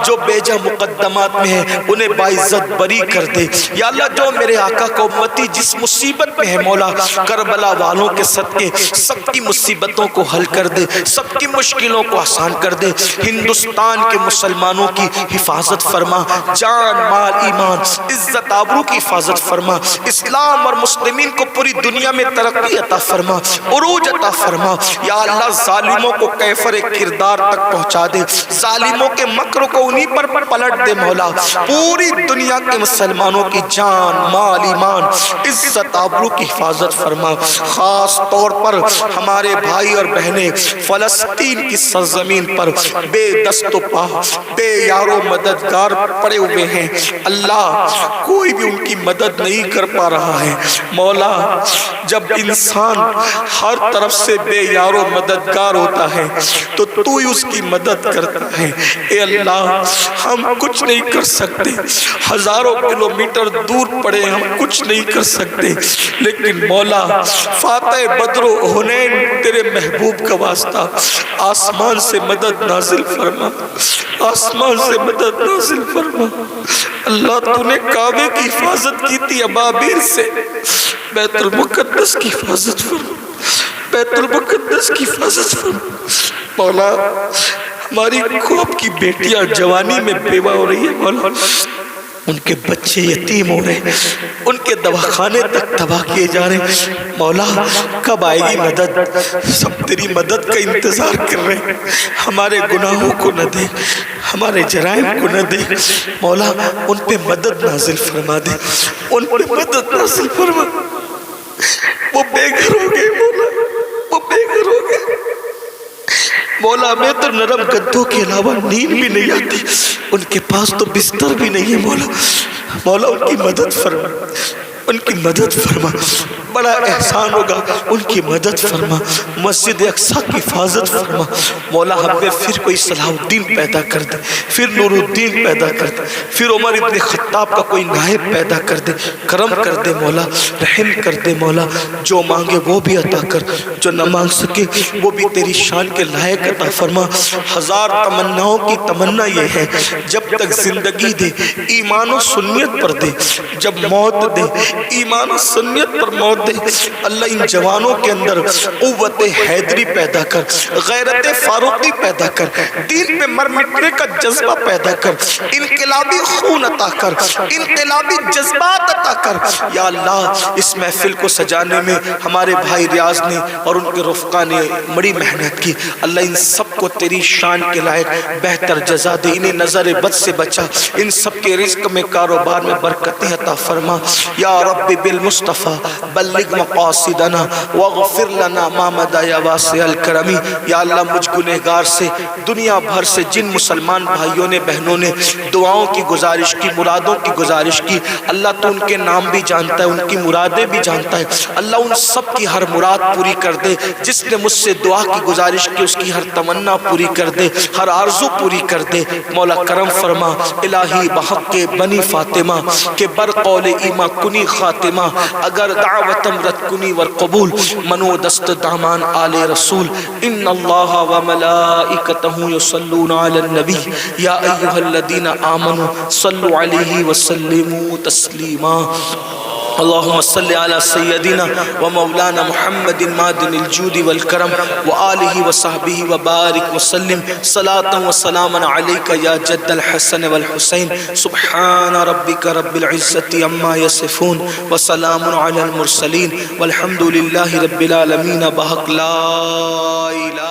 جو بیجا مقدمات میں ہے انہیں باعزت بری کر دے یا اللہ، جو میرے آقا کو امتی جس مصیبت میں ہے مولا، کربلا والوں کے صدقے سب کی مصیبتوں کو حل کر دے، سب کی مشکلوں کو آسان کر دے، ہندوستان کے مسلمانوں کی حفاظت فرما، جان مال ایمان عزت آبرو کی حفاظت فرما، اسلام اور مسلمین کو پوری دنیا میں ترقی عطا فرما، عروج عطا فرما یا اللہ، ظالموں کو کیفر کردار تک پہنچا دے، ظالموں کے مکر کو انہی پر پلٹ دے مولا، پوری دنیا کے مسلمانوں کی جان مال ایمان عزت آبرو کی حفاظت فرما، خاص طور پر ہمارے بھائی اور بہنیں فلسطین کی سرزمین پر بے دست و پا بے یار و مددگار پڑے ہوئے ہیں اللہ، کوئی بھی ان کی مدد نہیں کر پا رہا ہے مولا، جب انسان ہر طرف سے بے یار و مددگار ہوتا ہے تو تو ہی اس کی مدد کرتا ہے، اے اللہ ہم کچھ نہیں کر سکتے، ہزاروں کلومیٹر دور پڑے ہم کچھ نہیں کر سکتے، لیکن مولا فاتح بدر و حنین تیرے محبوب کا واسطہ، آسمان سے مدد نازل فرما، آسمان سے مدد نازل فرما اللہ، تو نے کعبے کی حفاظت کی تھی ابابیل سے، بیت المقدس کی حفاظت فرما، بیت المقدس کی حفاظت فرما مولا، ہماری خواب کی بیٹیاں جوانی میں بیوہ ہو رہی ہے مولا، ان کے بچے یتیم ہو رہے ہیں، ان کے دواخانے تک تباہ کیے جا رہے ہیں مولا، کب آئے گی مدد؟ سب تیری مدد کا انتظار کر رہے ہیں، ہمارے گناہوں کو نہ دے، ہمارے جرائم کو نہ دے مولا، ان پہ مدد نازل فرما دے، ان پہ مدد نازل فرما، وہ بے گھر ہو گئے مولا، وہ بے گھر ہو گئے مولا، ہمیں تو نرم گدوں کے علاوہ نیند بھی نہیں آتی، ان کے پاس تو بستر بھی نہیں ہے مولا، مولا ان کی مدد فرما، ان کی مدد فرما، بڑا احسان ہوگا ان کی مدد فرما، مسجد اقصی کی حفاظت فرما مولا، ہم میں پھر کوئی صلاح الدین پیدا کر دے، پھر نور الدین پیدا کر دے، پھر عمر ابن خطاب کا کوئی نائب پیدا کر دے، کرم کر دے مولا، رحم کر دے مولا، جو مانگے وہ بھی عطا کر، جو نہ مانگ سکے وہ بھی تیری شان کے لائق عطا فرما، ہزار تمناؤں کی تمنا یہ ہے، جب تک زندگی دے ایمان و سنیت پر دے، جب موت دے ایمان و سنیت پر موت دے اللہ، ان جوانوں کے اندر قوت حیدری پیدا کر، غیرت فاروقی پیدا کر، دین پہ مر مٹنے کا جذبہ پیدا کر، انقلابی خون عطا کر، انقلابی جذبات عطا کر۔ یا اللہ اس محفل کو سجانے میں ہمارے بھائی ریاض نے اور ان کے رفقا نے بڑی محنت کی، اللہ ان سب کو تیری شان کے لائق بہتر جزا دے، انہیں نظر بد سے بچا، ان سب کے رزق میں کاروبار میں برکتیں عطا فرما۔ یا رب بالمصطفیٰ بلغ مقاصدنا واغفر لنا ما مدى یا واسع الکرم۔ یا اللہ مجھ گنہگار سے دنیا بھر سے جن مسلمان بھائیوں نے بہنوں نے دعاؤں کی گزارش کی، مرادوں کی گزارش کی، اللہ تو ان کے نام بھی جانتا ہے، ان کی مرادیں بھی جانتا ہے، اللہ ان سب کی ہر مراد پوری کر دے۔ جس نے مجھ سے دعا کی گزارش کی اس کی ہر تمنا پوری کر دے، ہر آرزو پوری کر دے۔ مولا کرم فرما الہی بحق کے بنی فاطمہ کہ بر قول ایما کنی خاتمہ، اگر دعوتم رد کنی ور قبول، منو دست دامان آل رسول۔ ان اللہ و ملائکتہ یصلون علی النبی یا ایہا الذین آمنوا صلوا علیہ وسلموا تسلیما۔ اللهم صل على سيدنا ومولانا محمد مادن الجود والكرم وآله وصحبه وبارك وسلم صلاة وسلاما عليك يا جد الحسن والحسين سبحان ربك رب العزة عما يصفون وسلام على المرسلين والحمد لله رب العالمين بحق لا إله